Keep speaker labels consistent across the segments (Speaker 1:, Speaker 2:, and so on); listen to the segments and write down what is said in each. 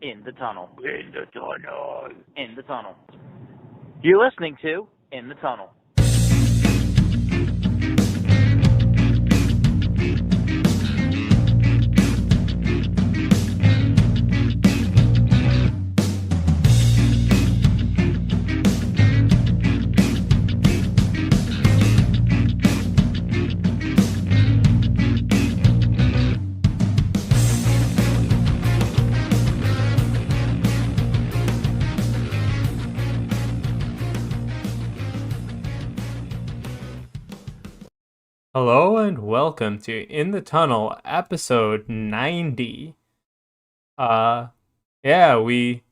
Speaker 1: In the tunnel.
Speaker 2: In the tunnel.
Speaker 1: In the tunnel. You're listening to In the Tunnel.
Speaker 3: Hello and welcome to In the Tunnel, episode 90. Uh yeah, we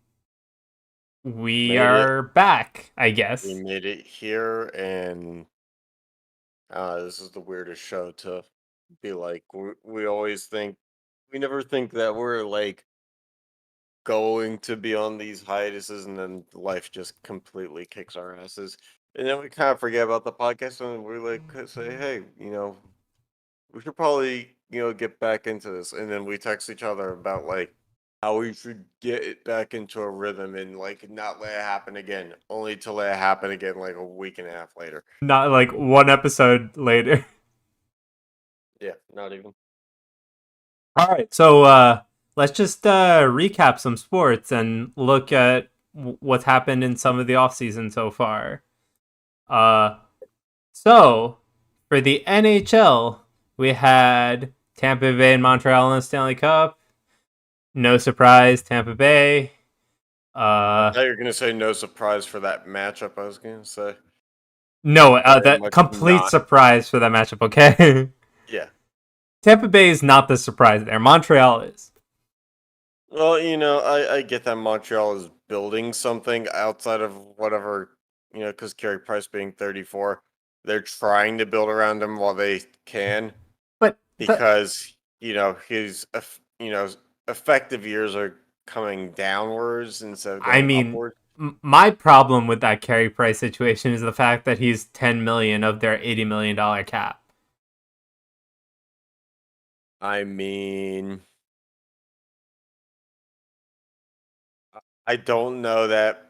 Speaker 2: Made
Speaker 3: are back, I guess.
Speaker 2: We made it here, and this is the weirdest show to be like. We always think, we never think that we're like going to be on these hiatuses, and then life just completely kicks our asses. And then we kind of forget about the podcast, and we're like, say, hey, we should probably, get back into this. And then we text each other about like how we should get it back into a rhythm and like not let it happen again, only to let it happen again like a week and a half later.
Speaker 3: Not like one episode later.
Speaker 2: Yeah, not even.
Speaker 3: All right, so let's just recap some sports and look at what's happened in some of the offseason so far. Uh so for the NHL, we had Tampa Bay and Montreal in the Stanley Cup. No surprise, Tampa Bay.
Speaker 2: I thought you were gonna say no surprise for that matchup. I was gonna say
Speaker 3: No,
Speaker 2: very
Speaker 3: that
Speaker 2: much
Speaker 3: complete
Speaker 2: not.
Speaker 3: surprise for that matchup, okay?
Speaker 2: Yeah.
Speaker 3: Tampa Bay is not the surprise there. Montreal is.
Speaker 2: Well, I get that Montreal is building something outside of whatever, because Carey Price being 34, they're trying to build around him while they can.
Speaker 3: But
Speaker 2: Because his effective years are coming downwards instead of
Speaker 3: I
Speaker 2: going
Speaker 3: mean,
Speaker 2: upwards.
Speaker 3: my problem with that Carey Price situation is the fact that he's $10 million of their $80 million cap.
Speaker 2: I mean, I don't know that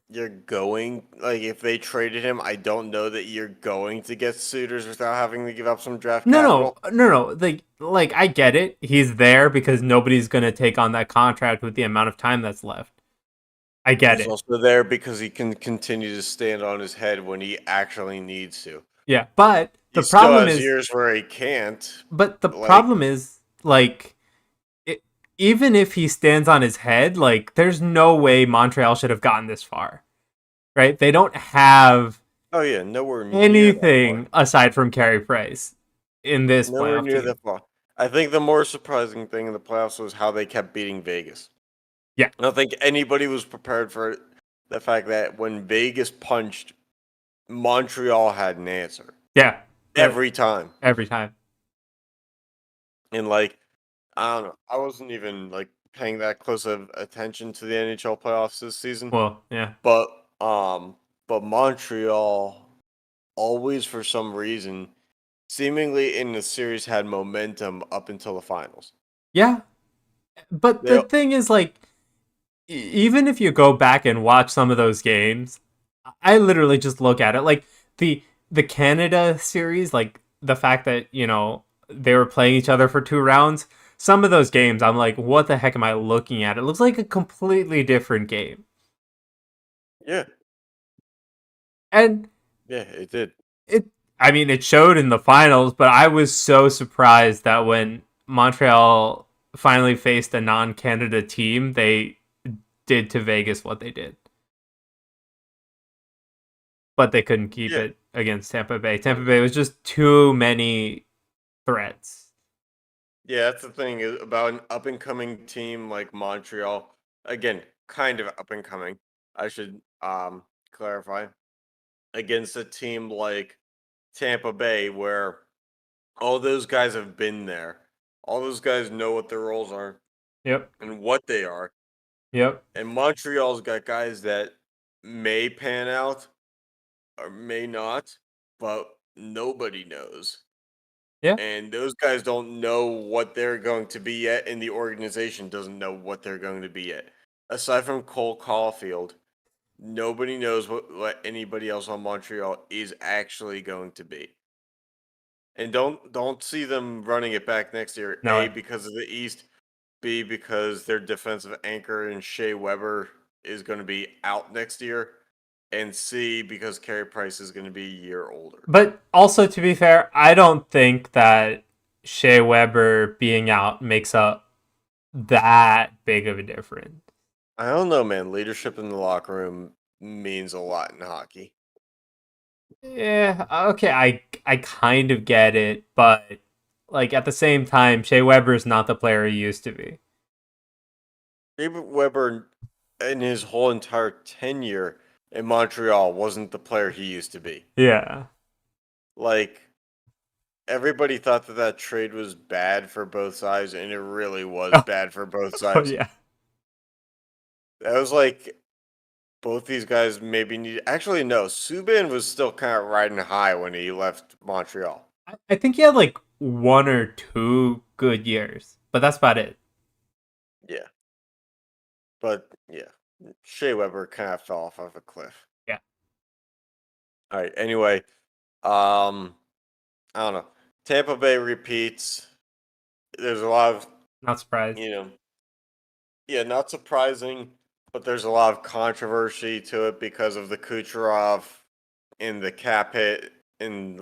Speaker 2: you're going, like, if they traded him, I don't know that you're going to get suitors without having to give up some draft capital.
Speaker 3: No. Like I get it. He's there because nobody's gonna take on that contract with the amount of time that's left. I get
Speaker 2: He's
Speaker 3: it.
Speaker 2: also there because he can continue to stand on his head when he actually needs to.
Speaker 3: Yeah, but
Speaker 2: He
Speaker 3: the
Speaker 2: still
Speaker 3: problem
Speaker 2: has
Speaker 3: is,
Speaker 2: years where he can't.
Speaker 3: but the
Speaker 2: Like,
Speaker 3: problem is, like, even if he stands on his head, like there's no way Montreal should have gotten this far, right? They don't have
Speaker 2: oh yeah, nowhere near that far.
Speaker 3: anything aside from Carey Price in this
Speaker 2: Nowhere
Speaker 3: playoff
Speaker 2: near
Speaker 3: team.
Speaker 2: that far. I think the more surprising thing in the playoffs was how they kept beating Vegas.
Speaker 3: Yeah,
Speaker 2: I don't think anybody was prepared for the fact that when Vegas punched, Montreal had an answer
Speaker 3: yeah,
Speaker 2: every time.
Speaker 3: every time.
Speaker 2: And like, I don't know, I wasn't even like paying that close of attention to the NHL playoffs this season,
Speaker 3: Well, yeah,
Speaker 2: but Montreal always, for some reason, seemingly in the series had momentum up until the finals.
Speaker 3: yeah. But
Speaker 2: They
Speaker 3: the thing is, like, even if you go back and watch some of those games, I literally just look at it like the Canada series, like the fact that they were playing each other for 2 rounds. Some of those games, I'm like, what the heck am I looking at? It looks like a completely different game.
Speaker 2: Yeah,
Speaker 3: And
Speaker 2: yeah, it did.
Speaker 3: I mean, it showed in the finals, but I was so surprised that when Montreal finally faced a non-Canada team, they did to Vegas what they did. But they couldn't keep
Speaker 2: Yeah,
Speaker 3: it against Tampa Bay. Tampa Bay was just too many threats.
Speaker 2: yeah, that's the thing about an up and coming team like Montreal. Again, kind of up and coming. I should clarify, against a team like Tampa Bay, where all those guys have been there. All those guys know what their roles are
Speaker 3: Yep.
Speaker 2: and what they are.
Speaker 3: Yep.
Speaker 2: And Montreal's got guys that may pan out or may not, but nobody knows.
Speaker 3: Yeah.
Speaker 2: And those guys don't know what they're going to be yet, and the organization doesn't know what they're going to be yet. Aside from Cole Caulfield, nobody knows what anybody else on Montreal is actually going to be. And don't see them running it back next year.
Speaker 3: No.
Speaker 2: A, because of the East. B, because their defensive anchor and Shea Weber is going to be out next year. And C, because Carey Price is going to be a year older.
Speaker 3: But also, to be fair, I don't think that Shea Weber being out makes up that big of a difference.
Speaker 2: I don't know, man. Leadership in the locker room means a lot in hockey.
Speaker 3: Yeah, okay, I kind of get it, but like at the same time, Shea Weber is not the player he used to be.
Speaker 2: David Weber, in his whole entire tenure in Montreal, wasn't the player he used to be.
Speaker 3: Yeah.
Speaker 2: Like, everybody thought that trade was bad for both sides, and it really was
Speaker 3: Oh.
Speaker 2: bad for both
Speaker 3: Oh
Speaker 2: sides.
Speaker 3: yeah.
Speaker 2: That was like both these guys maybe need. Actually, no. Subban was still kind of riding high when he left Montreal.
Speaker 3: I think he had like 1 or 2 good years, but that's about it.
Speaker 2: Yeah, but yeah, Shea Weber kind of fell off of a cliff.
Speaker 3: Yeah.
Speaker 2: All right. Anyway, I don't know. Tampa Bay repeats. There's a lot of,
Speaker 3: Not surprised.
Speaker 2: yeah, not surprising, but there's a lot of controversy to it because of the Kucherov and the cap hit and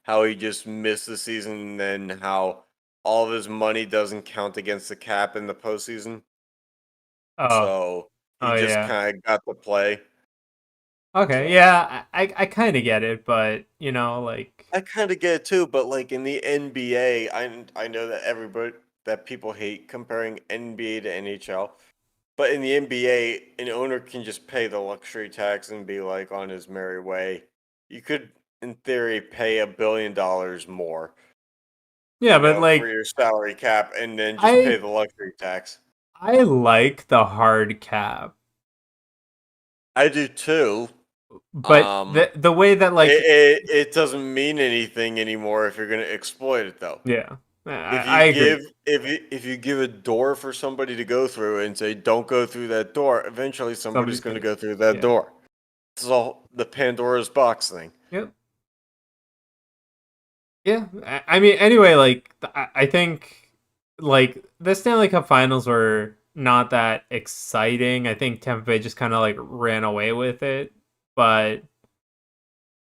Speaker 2: how he just missed the season, and then how all of his money doesn't count against the cap in the postseason.
Speaker 3: Oh.
Speaker 2: So he
Speaker 3: Oh
Speaker 2: just
Speaker 3: yeah.
Speaker 2: kind of got to play.
Speaker 3: Okay,
Speaker 2: So
Speaker 3: yeah, I kind of get it, but like
Speaker 2: I kind of get it too, but like in the NBA, I know that people hate comparing NBA to NHL, but in the NBA, an owner can just pay the luxury tax and be like on his merry way. You could, in theory, pay $1 billion more,
Speaker 3: yeah, but
Speaker 2: for
Speaker 3: like
Speaker 2: your salary cap, and then just pay
Speaker 3: I
Speaker 2: the luxury tax.
Speaker 3: I like the hard cap,
Speaker 2: I do too.
Speaker 3: but
Speaker 2: Um,
Speaker 3: the way that like
Speaker 2: it doesn't mean anything anymore if you're going to exploit it, though.
Speaker 3: yeah,
Speaker 2: If you
Speaker 3: agree.
Speaker 2: give if you give a door for somebody to go through and say don't go through that door, eventually somebody's
Speaker 3: Somebody's
Speaker 2: going to
Speaker 3: gonna
Speaker 2: go through that
Speaker 3: yeah.
Speaker 2: door. It's all the Pandora's box thing.
Speaker 3: Yep. Yeah, I mean, anyway, like I think like the Stanley Cup Finals were not that exciting. I think Tampa Bay just kind of like ran away with it, but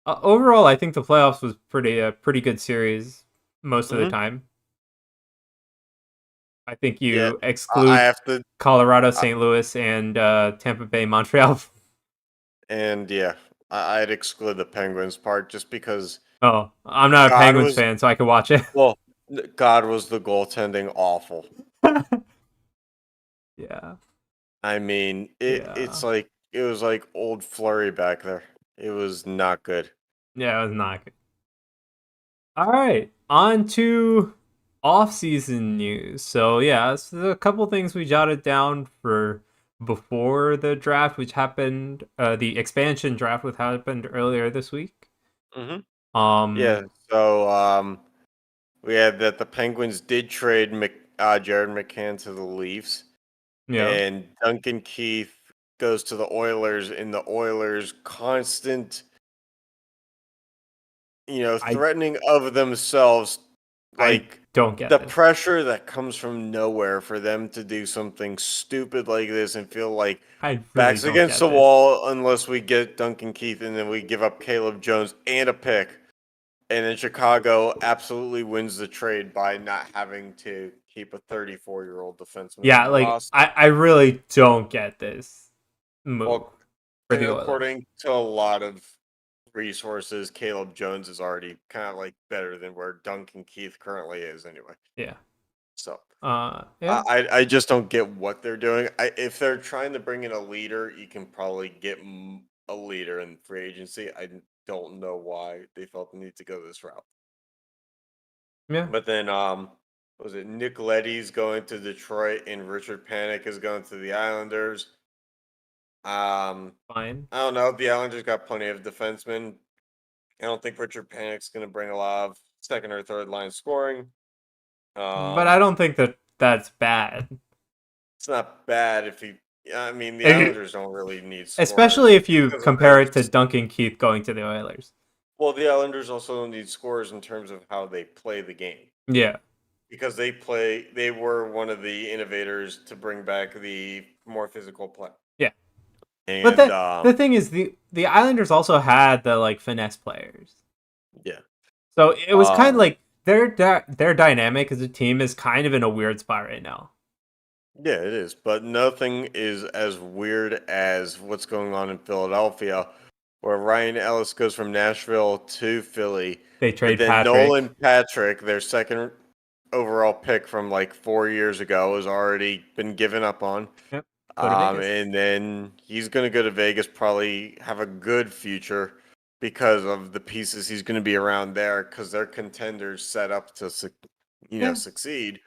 Speaker 3: overall, I think the playoffs was pretty good series most of the
Speaker 2: Hmm.
Speaker 3: time. I think
Speaker 2: Yeah,
Speaker 3: you
Speaker 2: I
Speaker 3: exclude
Speaker 2: have to,
Speaker 3: Colorado,
Speaker 2: uh,
Speaker 3: St. Louis, and Tampa Bay, Montreal.
Speaker 2: and yeah, I'd exclude the Penguins part just because
Speaker 3: Oh, I'm not a
Speaker 2: God
Speaker 3: Penguins
Speaker 2: was
Speaker 3: fan, so I could watch it.
Speaker 2: well, God was the goaltending awful.
Speaker 3: Yeah,
Speaker 2: I mean,
Speaker 3: yeah,
Speaker 2: it was like old Flurry back there. It was not good.
Speaker 3: yeah. It was not good. All right, on to off-season news. So yeah, so a couple things we jotted down for before the draft, which happened, the expansion draft, which happened earlier this week.
Speaker 2: Hmm.
Speaker 3: Um,
Speaker 2: Yeah. So we had that the Penguins did trade Jared McCann to the Leafs,
Speaker 3: yeah,
Speaker 2: and Duncan Keith goes to the Oilers, and the Oilers constant,
Speaker 3: I
Speaker 2: threatening of themselves,
Speaker 3: I
Speaker 2: like
Speaker 3: don't get
Speaker 2: the
Speaker 3: this.
Speaker 2: pressure that comes from nowhere for them to do something stupid like this and feel like
Speaker 3: I really
Speaker 2: backs
Speaker 3: don't
Speaker 2: against
Speaker 3: get
Speaker 2: the
Speaker 3: this.
Speaker 2: wall unless we get Duncan Keith and then we give up Caleb Jones and a pick. And then Chicago absolutely wins the trade by not having to keep a 34-year-old defenseman on
Speaker 3: Yeah,
Speaker 2: the
Speaker 3: like
Speaker 2: roster.
Speaker 3: I really don't get this move
Speaker 2: Well,
Speaker 3: for the Oilers.
Speaker 2: according to a lot of resources, Caleb Jones is already kind of like better than where Duncan Keith currently is anyway.
Speaker 3: Yeah.
Speaker 2: So
Speaker 3: Yeah,
Speaker 2: I just don't get what they're doing. If they're trying to bring in a leader, you can probably get a leader in free agency. I don't know why they felt the need to go this route.
Speaker 3: yeah,
Speaker 2: But then, was it Nick Leddy's going to Detroit and Richard Panik is going to the Islanders?
Speaker 3: fine.
Speaker 2: I don't know. The Islanders got plenty of defensemen. I don't think Richard Panik's going to bring a lot of second or third line scoring.
Speaker 3: But I don't think that that's bad.
Speaker 2: It's not bad if he. I mean, the
Speaker 3: If you-
Speaker 2: Islanders don't really need
Speaker 3: Especially
Speaker 2: scorers
Speaker 3: if you
Speaker 2: because of
Speaker 3: compare
Speaker 2: their.
Speaker 3: it to Duncan Keith going to the Oilers.
Speaker 2: Well, the Islanders also don't need scorers in terms of how they play the game.
Speaker 3: Yeah.
Speaker 2: Because they were one of the innovators to bring back the more physical play.
Speaker 3: Yeah.
Speaker 2: And
Speaker 3: But the thing is, the Islanders also had the like finesse players.
Speaker 2: yeah.
Speaker 3: So it was kind of
Speaker 2: Um,
Speaker 3: like their dynamic as a team is kind of in a weird spot right now.
Speaker 2: Yeah, it is. But nothing is as weird as what's going on in Philadelphia, where Ryan Ellis goes from Nashville to Philly.
Speaker 3: They
Speaker 2: But
Speaker 3: trade
Speaker 2: then
Speaker 3: Patrick.
Speaker 2: Nolan Patrick, their second overall pick from like 4 years ago, has already been given up on.
Speaker 3: Yep. Go to Vegas.
Speaker 2: And then he's going to go to Vegas, probably have a good future because of the pieces he's going to be around there because they're contenders set up to,
Speaker 3: Yeah.
Speaker 2: succeed.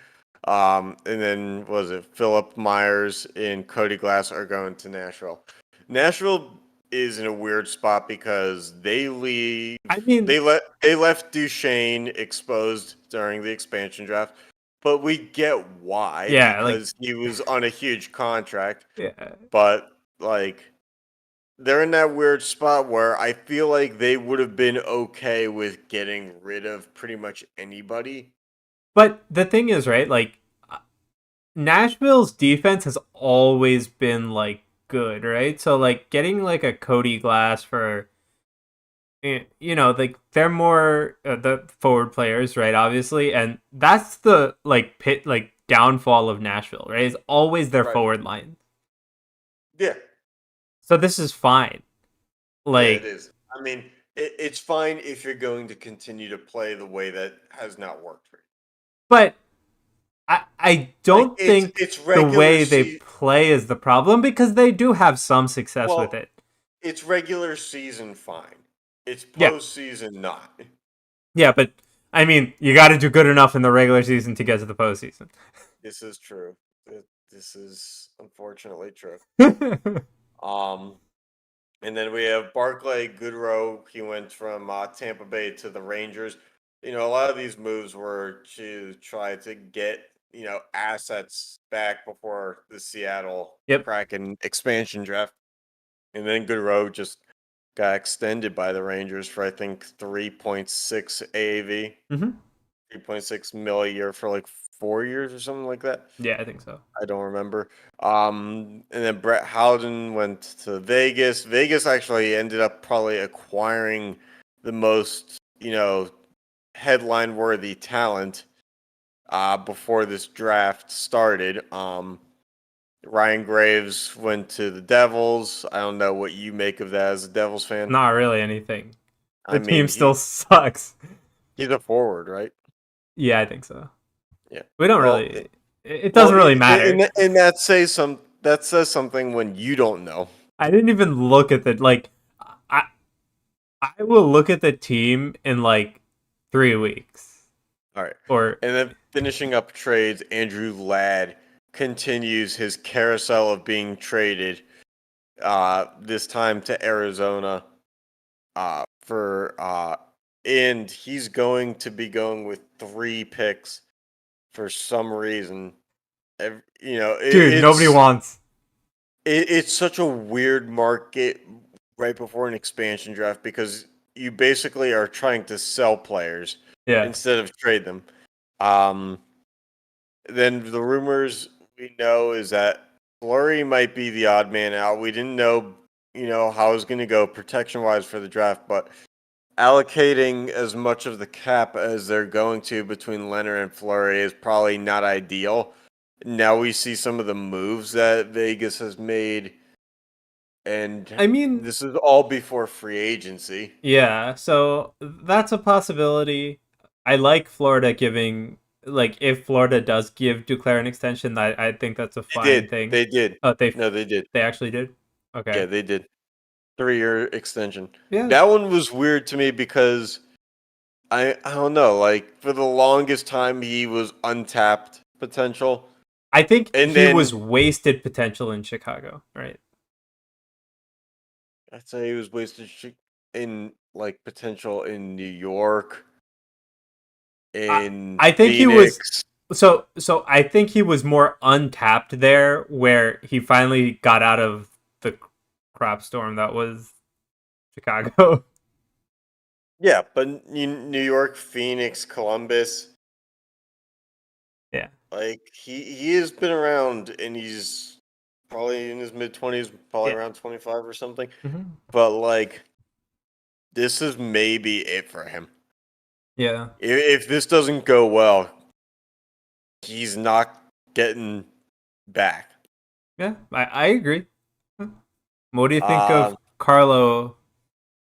Speaker 2: And then what was it Philip Myers and Cody Glass are going to Nashville. Nashville is in a weird spot because they leave.
Speaker 3: I mean,
Speaker 2: they left Duchesne exposed during the expansion draft, but we get why because he was on a huge contract.
Speaker 3: Yeah.
Speaker 2: But like they're in that weird spot where I feel like they would have been okay with getting rid of pretty much anybody.
Speaker 3: But the thing is, right? Like Nashville's defense has always been like good, right? So like getting like a Cody Glass for like they're more the forward players, right? Obviously, and that's the like downfall of Nashville, right? Is always their forward line.
Speaker 2: Yeah.
Speaker 3: So this is fine. Like
Speaker 2: it is. I mean, it's fine if you're going to continue to play the way that has not worked for you.
Speaker 3: But I don't think
Speaker 2: it's
Speaker 3: the way they play is the problem because they do have some success with it.
Speaker 2: It's regular season fine. It's postseason not.
Speaker 3: Yeah, but I mean, you got to do good enough in the regular season to get to the postseason.
Speaker 2: This is true. This is unfortunately true. And then we have Barclay Goodrow. He went from Tampa Bay to the Rangers. A lot of these moves were to try to get assets back before the Seattle Kraken expansion draft. And then Goodrow just got extended by the Rangers for I think 3.6 AAV. 3.6 mil a year for like 4 years or something like that.
Speaker 3: Yeah, I think so.
Speaker 2: I don't remember. And then Brett Howden went to Vegas. Vegas actually ended up probably acquiring the most, headline-worthy talent before this draft started. Ryan Graves went to the Devils. I don't know what you make of that as a Devils fan.
Speaker 3: Not really anything. The team still sucks.
Speaker 2: He's a forward, right?
Speaker 3: Yeah, I think so.
Speaker 2: Yeah.
Speaker 3: We don't really. It doesn't really matter.
Speaker 2: And that says something when you don't know.
Speaker 3: I didn't even look at the I will look at the team in like 3 weeks.
Speaker 2: All right. And then finishing up trades, Andrew Ladd continues his carousel of being traded. This time to Arizona. And he's going to be going with 3 picks for some reason.
Speaker 3: Dude, nobody wants.
Speaker 2: It's such a weird market right before an expansion draft because you basically are trying to sell players instead of trade them. Then the rumors we know is that Fleury might be the odd man out. We didn't know, how it was going to go protection-wise for the draft, but allocating as much of the cap as they're going to between Leonard and Fleury is probably not ideal. Now we see some of the moves that Vegas has made, and
Speaker 3: I mean,
Speaker 2: this is all before free agency.
Speaker 3: Yeah, so that's a possibility. I like Florida giving, if Florida does give Duclair an extension, I think that's a fine thing.
Speaker 2: They did.
Speaker 3: Oh, they
Speaker 2: did.
Speaker 3: They actually did? Okay.
Speaker 2: Yeah, they did. 3-year extension.
Speaker 3: Yeah.
Speaker 2: That one was weird to me because I don't know, for the longest time he was untapped potential.
Speaker 3: I think he was wasted potential in Chicago, right?
Speaker 2: I'd say he was wasted in potential in New York. in
Speaker 3: I think he was
Speaker 2: Phoenix.
Speaker 3: so I think he was more untapped there, where he finally got out of the crap storm that was Chicago.
Speaker 2: Yeah, but New York, Phoenix, Columbus,
Speaker 3: Yeah.
Speaker 2: like he has been around, and he's probably in his mid-20s, probably
Speaker 3: Yeah.
Speaker 2: around 25 or something.
Speaker 3: Mm-hmm.
Speaker 2: But like, this is maybe it for him.
Speaker 3: Yeah.
Speaker 2: If this doesn't go well, he's not getting back.
Speaker 3: Yeah. I agree. What do you think of
Speaker 2: Um,
Speaker 3: Carlo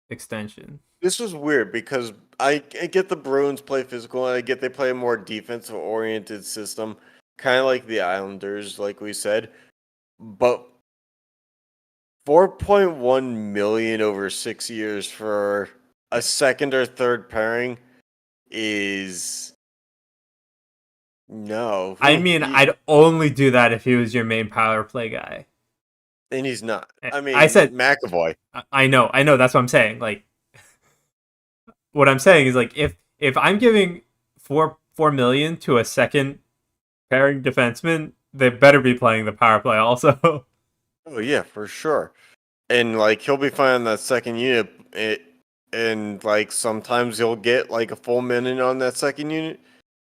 Speaker 3: extension?
Speaker 2: this was weird because I get the Bruins play physical, and I get they play a more defensive oriented system, kind of like the Islanders, like we said. But 4.1 million over 6 years for a second or third pairing is no.
Speaker 3: I mean, I'd only do that if he was your main power play guy.
Speaker 2: And he's not. I
Speaker 3: I
Speaker 2: mean,
Speaker 3: said,
Speaker 2: McAvoy.
Speaker 3: I know, that's what I'm saying. Like, what I'm saying is, like, if I'm giving 4 million to a second pairing defenseman, they better be playing the power play also.
Speaker 2: Oh yeah, for sure. And like he'll be fine on that second unit, and like sometimes he'll get like a full minute on that second unit.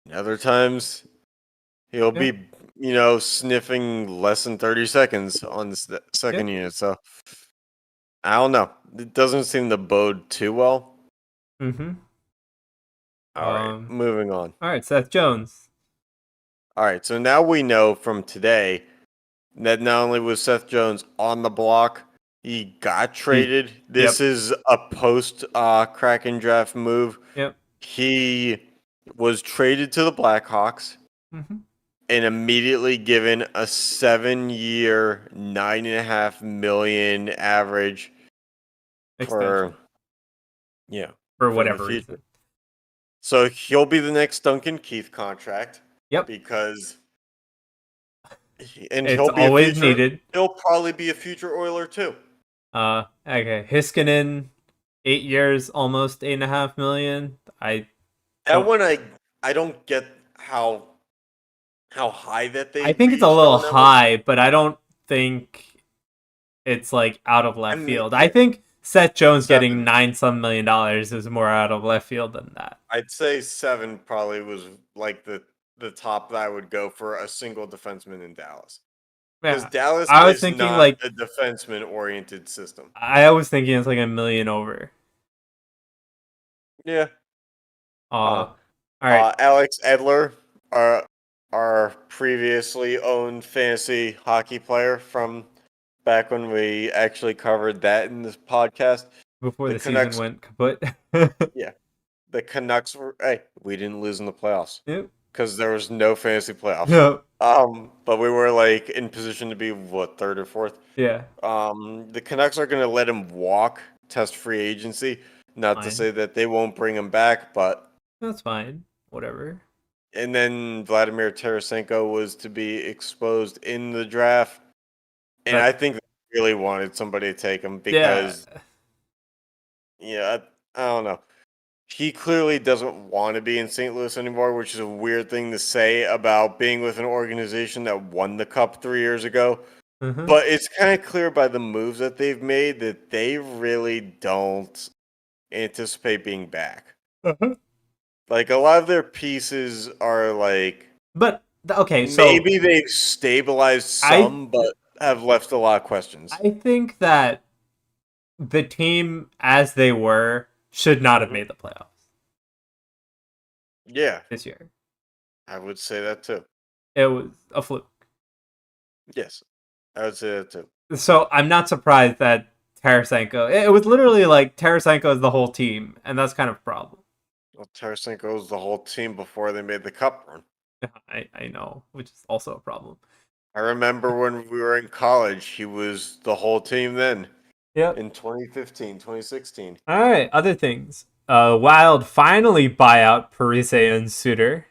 Speaker 2: And other times he'll
Speaker 3: Yeah.
Speaker 2: be, sniffing less than 30 seconds on the second unit. So I don't know. It doesn't seem to bode too well.
Speaker 3: Mm-hmm.
Speaker 2: All right, moving on.
Speaker 3: All right, Seth Jones.
Speaker 2: All right, so now we know from today that not only was Seth Jones on the block, he got traded. This is a post Kraken draft move.
Speaker 3: Yep.
Speaker 2: He was traded to the Blackhawks
Speaker 3: Mm-hmm.
Speaker 2: and immediately given a 7-year, $9.5 million average
Speaker 3: Extension. For
Speaker 2: for the
Speaker 3: whatever
Speaker 2: future.
Speaker 3: reason.
Speaker 2: So he'll be the next Duncan Keith contract.
Speaker 3: Yep.
Speaker 2: Because
Speaker 3: It's
Speaker 2: he'll be
Speaker 3: always
Speaker 2: a future.
Speaker 3: needed.
Speaker 2: He'll probably be a future Oiler too.
Speaker 3: Okay. Hiskinen, 8 years, almost 8.5 million.
Speaker 2: I don't get how high that they
Speaker 3: I think it's a
Speaker 2: reached
Speaker 3: little
Speaker 2: on that one.
Speaker 3: high, but I don't think it's like out of left field. I think Seth Jones
Speaker 2: 7.
Speaker 3: getting $9 million is more out of left field than that.
Speaker 2: I'd say 7 probably was like the top that I would go for a single defenseman in Dallas. Because
Speaker 3: Yeah.
Speaker 2: Dallas
Speaker 3: I was
Speaker 2: is
Speaker 3: thinking
Speaker 2: not
Speaker 3: like
Speaker 2: a defenseman-oriented system.
Speaker 3: I was thinking it's like $1 million over.
Speaker 2: Yeah.
Speaker 3: All right.
Speaker 2: Alex Edler, our previously owned fantasy hockey player from back when we actually covered that in this podcast.
Speaker 3: Before the
Speaker 2: Canucks,
Speaker 3: season went kaput.
Speaker 2: yeah. The Canucks were we didn't lose in the playoffs.
Speaker 3: Yep.
Speaker 2: Because there was no fantasy playoffs.
Speaker 3: Yep.
Speaker 2: But we were like in position to be third or fourth.
Speaker 3: Yeah.
Speaker 2: The Canucks are gonna let him walk, test free agency. Not to say that they won't bring him back, but
Speaker 3: that's fine. Whatever.
Speaker 2: And then Vladimir Tarasenko was to be exposed in the draft, and I think they really wanted somebody to take him because, I don't know. He clearly doesn't want to be in St. Louis anymore, which is a weird thing to say about being with an organization that won the Cup 3 years ago.
Speaker 3: Mm-hmm.
Speaker 2: But it's kind of clear by the moves that they've made that they really don't anticipate being back.
Speaker 3: Uh-huh.
Speaker 2: Like, a lot of their pieces are like...
Speaker 3: But, okay, so...
Speaker 2: Maybe they've stabilized some, but have left a lot of questions.
Speaker 3: I think that the team, as they were, should not have made the playoffs.
Speaker 2: Yeah.
Speaker 3: This year.
Speaker 2: I would say that too.
Speaker 3: It was a fluke.
Speaker 2: Yes. I would say that too.
Speaker 3: So I'm not surprised that Tarasenko... It was literally like Tarasenko is the whole team, and that's kind of a problem.
Speaker 2: Well, Tarasenko was the whole team before they made the Cup run.
Speaker 3: I know, which is also a problem.
Speaker 2: I remember when we were in college, he was the whole team then.
Speaker 3: Yep.
Speaker 2: In 2015, 2016.
Speaker 3: All right, other things. Wild finally buy out Parise and Suter.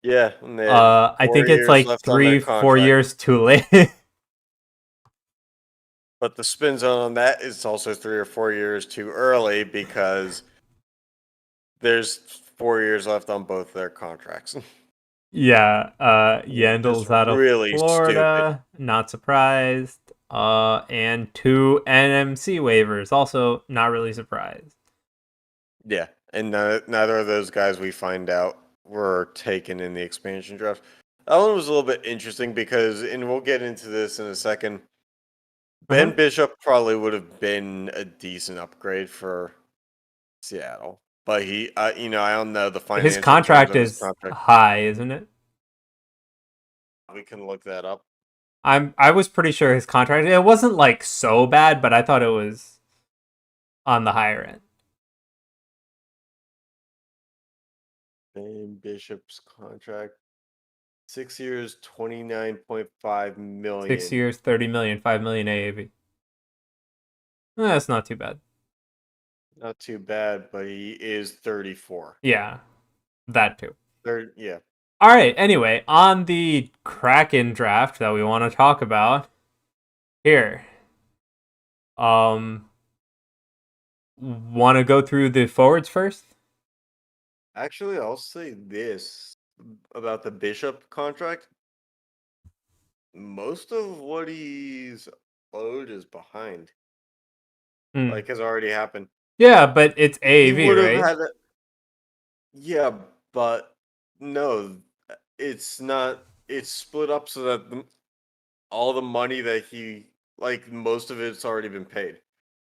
Speaker 2: Yeah.
Speaker 3: I think it's like 3-4 years too late.
Speaker 2: But the spin zone on that is also 3 or 4 years too early because there's 4 years left on both their contracts.
Speaker 3: Yeah,
Speaker 2: Which is
Speaker 3: Yandel's out of
Speaker 2: really
Speaker 3: Florida. Not surprised. And 2 NMC waivers. Also, not really surprised.
Speaker 2: Yeah, and neither of those guys we find out were taken in the expansion draft. That one was a little bit interesting because, and we'll get into this in a second. Ben Bishop probably would have been a decent upgrade for Seattle, but he, I don't know the
Speaker 3: His
Speaker 2: financial terms
Speaker 3: contract
Speaker 2: of his
Speaker 3: is
Speaker 2: contract.
Speaker 3: high, isn't it?
Speaker 2: We can look that up.
Speaker 3: I was pretty sure his contract, it wasn't like so bad, but I thought it was on the higher end.
Speaker 2: Ben Bishop's contract, 6 years, 29.5 million.
Speaker 3: 6 years, 30 million, 5 million AAV. That's not too bad.
Speaker 2: Not too bad, but he is 34.
Speaker 3: Yeah, that too.
Speaker 2: Yeah.
Speaker 3: All right. Anyway, on the Kraken draft that we want to talk about here, want to go through the forwards first?
Speaker 2: Actually, I'll say this about the Bishop contract. Most of what he's owed is behind. Like, has already happened.
Speaker 3: Yeah, but it's
Speaker 2: He
Speaker 3: AAV,
Speaker 2: would have
Speaker 3: right?
Speaker 2: had Yeah, but no, it's not. It's split up so that all the money that most of it's already been paid.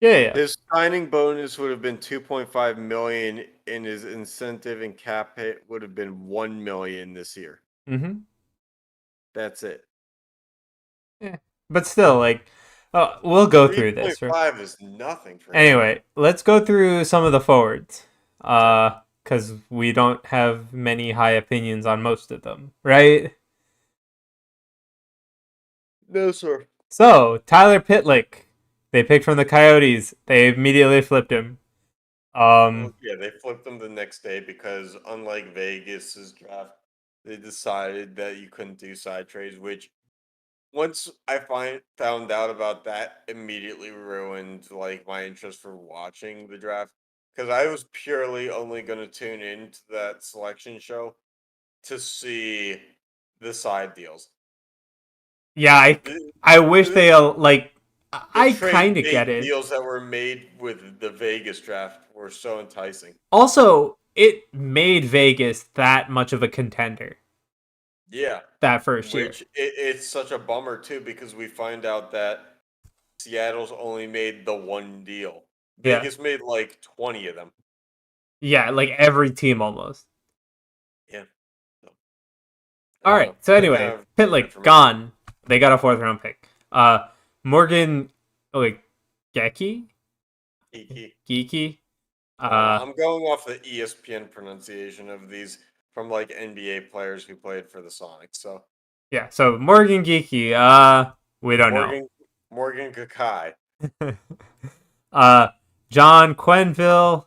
Speaker 3: Yeah.
Speaker 2: His signing bonus would have been 2.5 million, and his incentive and cap hit would have been 1 million this year.
Speaker 3: Mm-hmm.
Speaker 2: That's it.
Speaker 3: Yeah, but still, we'll go through this.
Speaker 2: 3.5 is nothing for him.
Speaker 3: Anyway, let's go through some of the forwards, because we don't have many high opinions on most of them, right?
Speaker 2: No, sir.
Speaker 3: So Tyler Pitlick, they picked from the Coyotes. They immediately flipped him.
Speaker 2: Yeah, they flipped them the next day because, unlike Vegas's draft, they decided that you couldn't do side trades, which once I found out about that, immediately ruined my interest for watching the draft because I was purely only going to tune into that selection show to see the side deals.
Speaker 3: Yeah, I wish they I
Speaker 2: trade
Speaker 3: kind of get it.
Speaker 2: deals that were made with the Vegas draft were so enticing.
Speaker 3: Also, it made Vegas that much of a contender.
Speaker 2: Yeah.
Speaker 3: That first year.
Speaker 2: Which it's such a bummer too because we find out that Seattle's only made the one deal. Vegas made 20 of them.
Speaker 3: Yeah, every team almost.
Speaker 2: Yeah. So,
Speaker 3: all right. So anyway, Pitlick gone. They got a 4th round pick. Morgan, Geeky.
Speaker 2: I'm going off the ESPN pronunciation of these from NBA players who played for the Sonics. So
Speaker 3: yeah. So Morgan Geeky. We don't know.
Speaker 2: Morgan Kakai.
Speaker 3: John Quenville.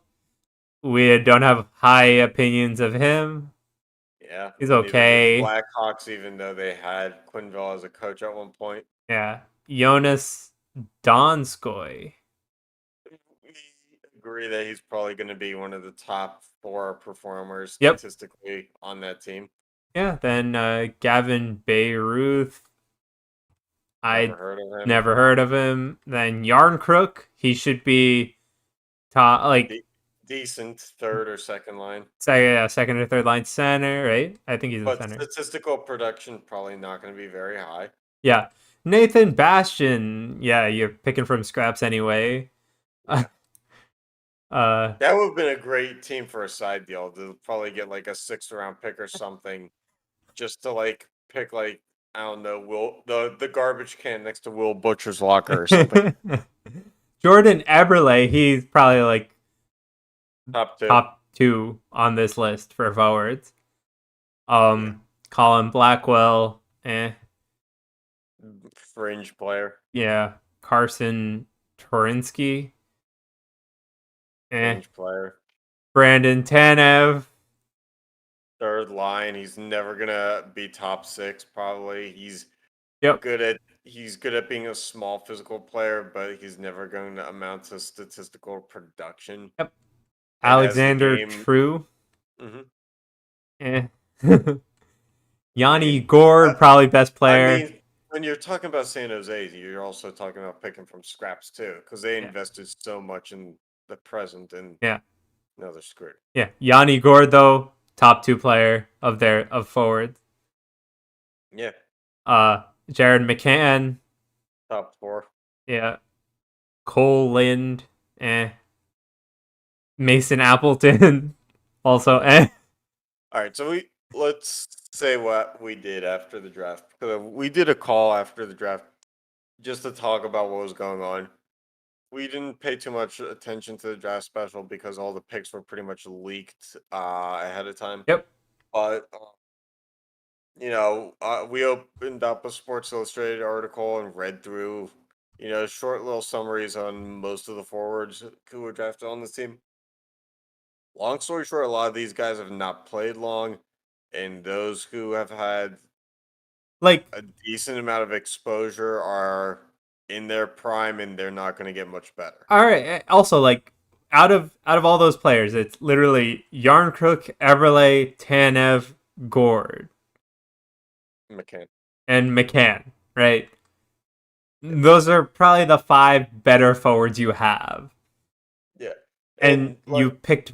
Speaker 3: We don't have high opinions of him.
Speaker 2: Yeah,
Speaker 3: he's okay.
Speaker 2: Blackhawks, even though they had Quenville as a coach at one point.
Speaker 3: Yeah, Jonas Donskoy.
Speaker 2: We agree that he's probably going to be one of the top 4 performers statistically on that team.
Speaker 3: Yeah, then Gavin Bayruth. Never heard of him. Then Yarn Crook. He should be top,
Speaker 2: decent 3rd or 2nd line.
Speaker 3: Second or 3rd line center, right? I think he's a center.
Speaker 2: But statistical production probably not going to be very high.
Speaker 3: Yeah. Nathan Bastian. Yeah, you're picking from scraps anyway.
Speaker 2: Yeah. That would have been a great team for a side deal to probably get a 6th round pick or something, just to pick I don't know, the garbage can next to Will Butcher's locker or something.
Speaker 3: Jordan Eberle, he's probably
Speaker 2: top
Speaker 3: 2 on this list for forwards. Colin Blackwell,
Speaker 2: fringe player.
Speaker 3: Yeah, Carson Torinsky,
Speaker 2: fringe player.
Speaker 3: Brandon Tanev,
Speaker 2: 3rd line. He's never gonna be top 6. Probably. He's good at being a small physical player, but he's never going to amount to statistical production.
Speaker 3: Yep. Alexander True.
Speaker 2: Mm-hmm.
Speaker 3: Yanni Gord, probably best player.
Speaker 2: I mean, when you're talking about San Jose, you're also talking about picking from scraps too, because they invested so much in the present, and
Speaker 3: yeah,
Speaker 2: now they're screwed.
Speaker 3: yeah. Yanni Gord though, top 2 player of forwards.
Speaker 2: Yeah.
Speaker 3: Jared McCann,
Speaker 2: Top 4.
Speaker 3: yeah. Cole Lind, Mason Appleton, also
Speaker 2: All right, so let's say what we did after the draft. We did a call after the draft just to talk about what was going on. We didn't pay too much attention to the draft special because all the picks were pretty much leaked ahead of time.
Speaker 3: Yep.
Speaker 2: But we opened up a Sports Illustrated article and read through, short little summaries on most of the forwards who were drafted on this team. Long story short, a lot of these guys have not played long, and those who have had
Speaker 3: like
Speaker 2: a decent amount of exposure are in their prime, and they're not going to get much better.
Speaker 3: All right. Also, like out of all those players, it's literally Yarncrook, Eberle, Tanev, Gord,
Speaker 2: McCann.
Speaker 3: and McCann. Right. Those are probably the 5 better forwards you have.
Speaker 2: Yeah.
Speaker 3: And you picked.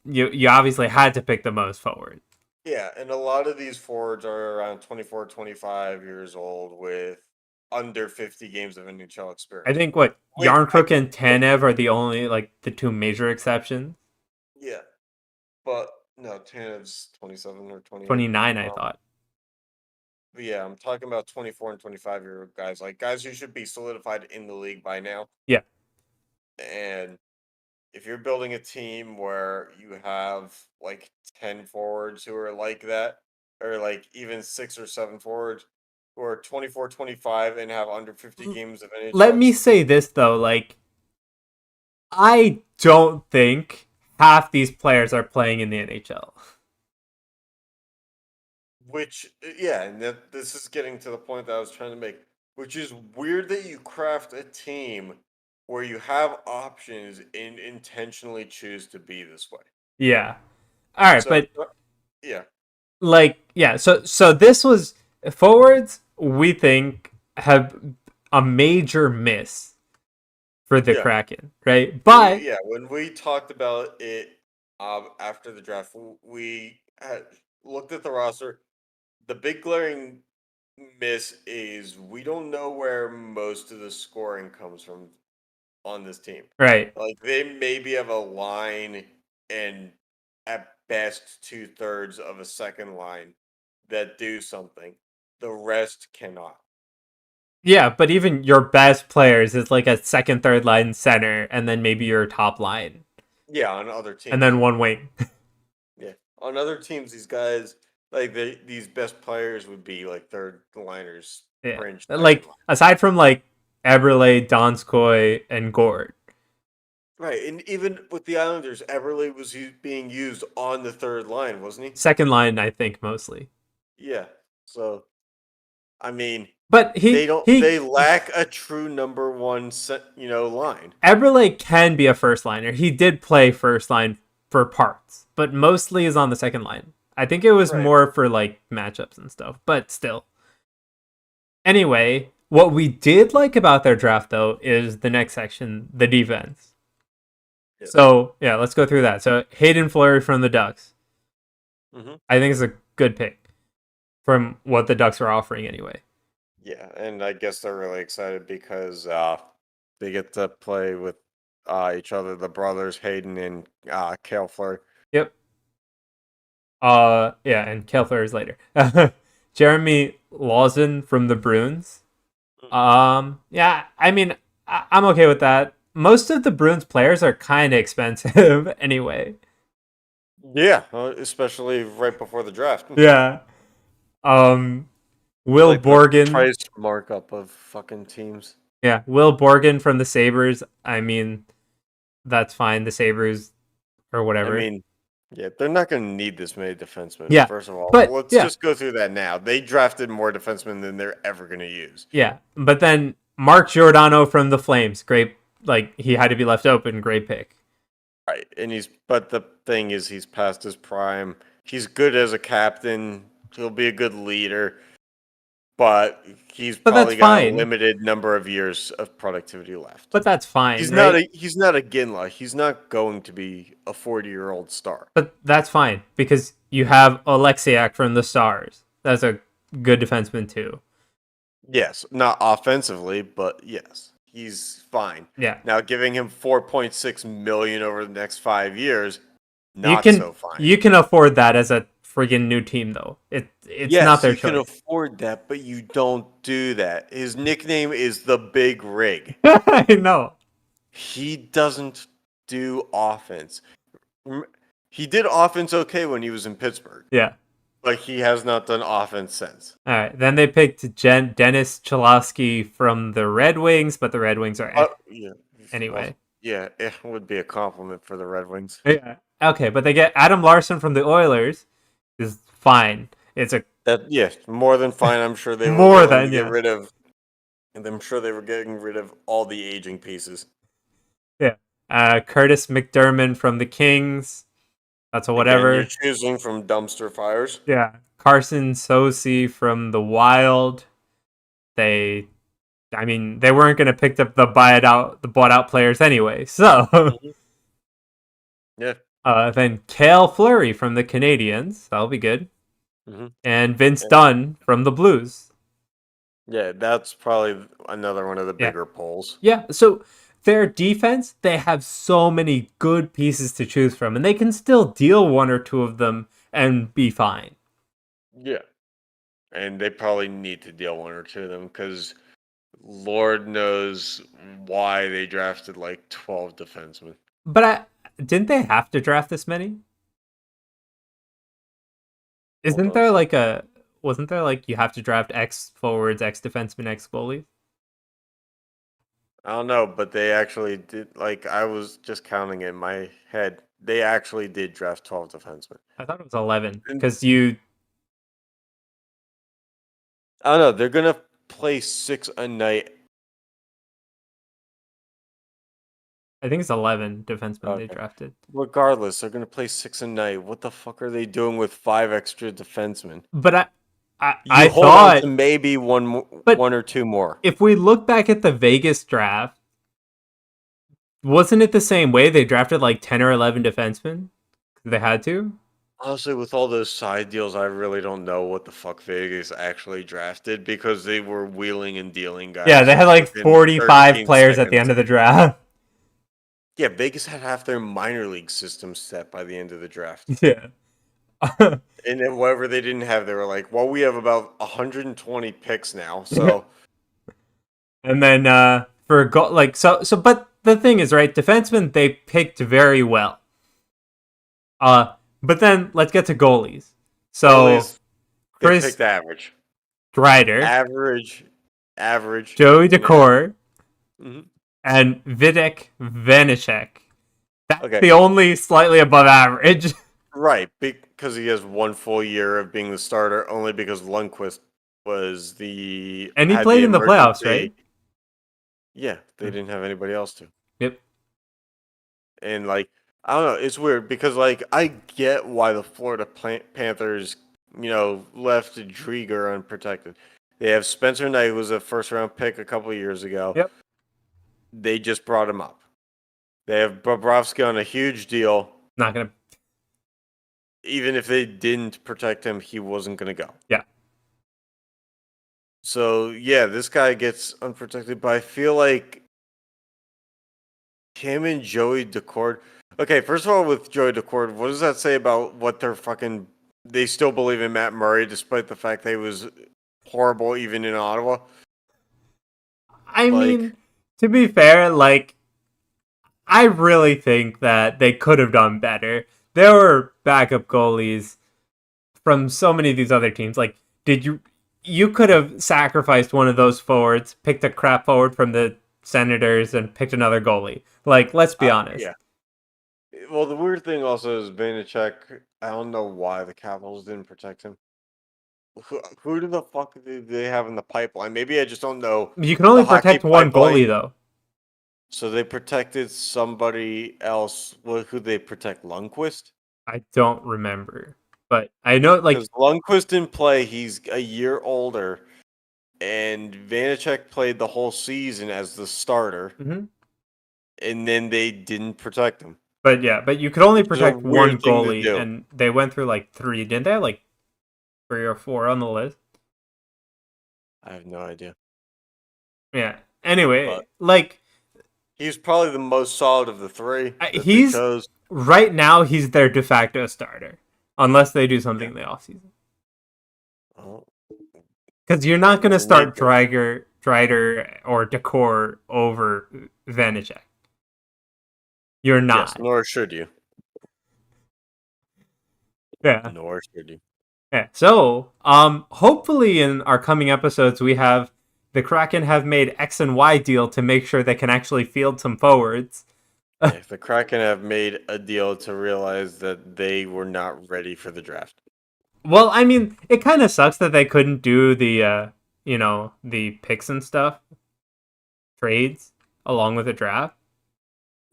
Speaker 3: You obviously had to pick the most forward.
Speaker 2: Yeah, and a lot of these forwards are around 24, 25 years old with under 50 games of NHL experience.
Speaker 3: I think Yarncrook and Tanev are the only the 2 major exceptions.
Speaker 2: Yeah, but no, Tanev's 27 or 28.
Speaker 3: 29, I thought.
Speaker 2: But yeah, I'm talking about 24 and 25-year-old guys, like guys who should be solidified in the league by now.
Speaker 3: Yeah.
Speaker 2: And if you're building a team where you have 10 forwards who are like that, or even 6 or 7 forwards who are 24, 25 and have under 50 games of NHL.
Speaker 3: Let me say this though, I don't think half these players are playing in the NHL.
Speaker 2: Which, yeah, and this is getting to the point that I was trying to make, which is weird that you craft a team where you have options and intentionally choose to be this way.
Speaker 3: Yeah. All right,
Speaker 2: So,
Speaker 3: but
Speaker 2: yeah.
Speaker 3: So this was forwards. We think have a major miss for the Kraken, right? But
Speaker 2: when we talked about it after the draft, we had looked at the roster. The big glaring miss is we don't know where most of the scoring comes from on this team.
Speaker 3: Right.
Speaker 2: They maybe have a line and at best 2/3 of a second line that do something. The rest cannot.
Speaker 3: Yeah, but even your best players is a second, third line center, and then maybe your top line.
Speaker 2: Yeah, on other teams.
Speaker 3: And then one wing.
Speaker 2: Yeah. On other teams, these guys, these best players would be third liners.
Speaker 3: Yeah. Aside from Eberle, Donskoy, and Gord.
Speaker 2: Right, and even with the Islanders, Eberle was being used on the third line, wasn't he?
Speaker 3: Second line, I think, mostly.
Speaker 2: Yeah. So, I mean,
Speaker 3: but
Speaker 2: they lack a true number 1 line.
Speaker 3: Eberle can be a first liner. He did play first line for parts, but mostly is on the second line. I think it was more for matchups and stuff, but still. Anyway, what we did like about their draft though is the next section, the defense. Yes. So yeah, let's go through that. So Hayden Fleury from the Ducks.
Speaker 2: Mm-hmm.
Speaker 3: I think it's a good pick from what the Ducks are offering anyway.
Speaker 2: Yeah, and I guess they're really excited because they get to play with each other, the brothers Hayden and Cale Fleury.
Speaker 3: Yep. Yeah, and Cale Fleury's later. Jeremy Lawson from the Bruins. Yeah, I mean, I'm okay with that. Most of the Bruins players are kind of expensive anyway.
Speaker 2: Yeah, especially right before the draft.
Speaker 3: Yeah. Will Borgen.
Speaker 2: Price markup of fucking teams.
Speaker 3: Yeah, Will Borgen from the Sabres. I mean, that's fine. The Sabres or whatever.
Speaker 2: I mean, yeah, they're not going to need this many defensemen.
Speaker 3: Yeah,
Speaker 2: first of all,
Speaker 3: but
Speaker 2: let's just go through that now. They drafted more defensemen than they're ever going to use.
Speaker 3: Yeah, but then Mark Giordano from the Flames, great. He had to be left open. Great pick.
Speaker 2: Right, but the thing is, he's past his prime. He's good as a captain. He'll be a good leader, but he's
Speaker 3: But that's
Speaker 2: probably got a
Speaker 3: fine.
Speaker 2: limited number of years of productivity left.
Speaker 3: But that's fine,
Speaker 2: He's
Speaker 3: right?
Speaker 2: not a Ginla. He's not going to be a 40-year-old star.
Speaker 3: But that's fine because you have Alexiak from the Stars. That's a good defenseman too.
Speaker 2: Yes, not offensively, but yes, he's fine.
Speaker 3: Yeah.
Speaker 2: Now giving him 4.6 million over the next 5 years,
Speaker 3: You
Speaker 2: not
Speaker 3: can
Speaker 2: so fine.
Speaker 3: you can afford that as a friggin' new team though. It's
Speaker 2: Yes,
Speaker 3: not their
Speaker 2: you can
Speaker 3: choice.
Speaker 2: afford that, but you don't do that. His nickname is the Big Rig.
Speaker 3: I know.
Speaker 2: He doesn't do offense. He did offense okay when he was in Pittsburgh.
Speaker 3: Yeah.
Speaker 2: Like, he has not done offense since.
Speaker 3: All right. Then they picked Dennis Cholowski from the Red Wings, but the Red Wings are
Speaker 2: Yeah.
Speaker 3: anyway.
Speaker 2: Well, yeah, it would be a compliment for the Red Wings.
Speaker 3: Yeah. Okay, but they get Adam Larson from the Oilers. Is fine. It's a
Speaker 2: More than fine. I'm sure they were
Speaker 3: more
Speaker 2: willing
Speaker 3: than
Speaker 2: to get
Speaker 3: yeah.
Speaker 2: rid of, and I'm sure they were getting rid of all the aging pieces.
Speaker 3: Yeah. Curtis McDermott from the Kings. That's a whatever.
Speaker 2: Again, you're choosing from dumpster fires.
Speaker 3: Yeah. Carson Sosi from the Wild. They weren't going to pick up the bought out players anyway. So,
Speaker 2: Yeah.
Speaker 3: then Cale Fleury from the Canadians. That'll be good.
Speaker 2: Mm-hmm.
Speaker 3: And Vince Dunn from the Blues.
Speaker 2: Yeah, that's probably another one of the
Speaker 3: Yeah.
Speaker 2: bigger polls.
Speaker 3: Yeah. So their defense, they have so many good pieces to choose from, and they can still deal one or two of them and be fine.
Speaker 2: Yeah. And they probably need to deal one or two of them because Lord knows why they drafted like 12 defensemen.
Speaker 3: But didn't they have to draft this many? Wasn't there like you have to draft X forwards, X defensemen, X goalies?
Speaker 2: I don't know, but they actually did. Like, I was just counting in my head. They actually did draft 12 defensemen.
Speaker 3: I thought it was 11
Speaker 2: And-
Speaker 3: because you.
Speaker 2: I don't know. They're going to play 6 a night.
Speaker 3: I think it's 11 defensemen they
Speaker 2: Okay.
Speaker 3: drafted.
Speaker 2: Regardless, they're going to play 6 a night. What the fuck are they doing with 5 extra defensemen?
Speaker 3: But I
Speaker 2: You hold
Speaker 3: thought
Speaker 2: on to maybe one or two more.
Speaker 3: if we look back at the Vegas draft, wasn't it the same way? They drafted like 10 or 11 defensemen. They had to.
Speaker 2: Honestly, with all those side deals, I really don't know what the fuck Vegas actually drafted because they were wheeling and dealing guys.
Speaker 3: Yeah, they had like
Speaker 2: within
Speaker 3: 45
Speaker 2: 13
Speaker 3: players at the
Speaker 2: seconds.
Speaker 3: end of the draft.
Speaker 2: Yeah, Vegas had half their minor league system set by the end of the draft.
Speaker 3: Yeah.
Speaker 2: And then whatever they didn't have, they were like, well, we have about 120 picks now. So,
Speaker 3: And then for but the thing is, right, defensemen they picked very well. But then let's get to goalies. So
Speaker 2: they
Speaker 3: Chris
Speaker 2: picked average.
Speaker 3: Greider,
Speaker 2: Average.
Speaker 3: Joey Decor,
Speaker 2: Mm-hmm.
Speaker 3: and Vitek Vanacek. That's
Speaker 2: Okay.
Speaker 3: the only slightly above average.
Speaker 2: Right, because he has one full year of being the starter, only because Lundqvist was the
Speaker 3: And he
Speaker 2: had
Speaker 3: played in the playoffs,
Speaker 2: emergency-
Speaker 3: right?
Speaker 2: Yeah, they didn't have anybody else to.
Speaker 3: Yep.
Speaker 2: And like, I don't know, it's weird because like I get why the Florida Panthers, left Drieger unprotected. They have Spencer Knight, who was a first round pick a couple years ago.
Speaker 3: Yep.
Speaker 2: They just brought him up. They have Bobrovsky on a huge deal.
Speaker 3: Not gonna.
Speaker 2: Even if they didn't protect him, he wasn't going to go.
Speaker 3: Yeah.
Speaker 2: So, yeah, this guy gets unprotected, but I feel like him and Joey Decord. Okay, first of all, with Joey Decord, what does that say about what they're fucking. They still believe in Matt Murray despite the fact that he was horrible even in Ottawa?
Speaker 3: I mean, to be fair, I really think that they could have done better. There were backup goalies from so many of these other teams. Like, you could have sacrificed one of those forwards, picked a crap forward from the Senators, and picked another goalie. Like, let's be honest.
Speaker 2: Yeah. Well, the weird thing also is Vanacek. I don't know why the Capitals didn't protect him. Who the fuck do they have in the pipeline? Maybe I just don't know.
Speaker 3: You can only
Speaker 2: the hockey
Speaker 3: protect one
Speaker 2: pipeline.
Speaker 3: goalie, though.
Speaker 2: So they protected somebody else. Who they protect? Lundqvist?
Speaker 3: I don't remember, but I know like
Speaker 2: Because Lundqvist didn't play. He's a year older. And Vanacek played the whole season as the starter.
Speaker 3: mhm.
Speaker 2: And then they didn't protect him.
Speaker 3: But yeah, but you could only
Speaker 2: Which is a
Speaker 3: protect one
Speaker 2: weird thing to
Speaker 3: goalie,
Speaker 2: do.
Speaker 3: and they went through like 3. Didn't they have like 3 or 4 on the list?
Speaker 2: I have no idea.
Speaker 3: Yeah. Anyway,
Speaker 2: But
Speaker 3: like
Speaker 2: he's probably the most solid of the 3 that they
Speaker 3: he's
Speaker 2: chose.
Speaker 3: right now he's their de facto starter, unless they do something in the offseason.
Speaker 2: Oh,
Speaker 3: Because you're not going to
Speaker 2: that's a weird
Speaker 3: start Drider, or Decor over Vanacek. You're not.
Speaker 2: Yes, nor should you.
Speaker 3: Yeah.
Speaker 2: Nor should you.
Speaker 3: Yeah. So, hopefully in our coming episodes we have the Kraken have made X and Y deal to make sure they can actually field some forwards.
Speaker 2: If the Kraken have made a deal to realize that they were not ready for the draft.
Speaker 3: Well, I mean, it kind of sucks that they couldn't do the the picks and stuff, trades along with the draft.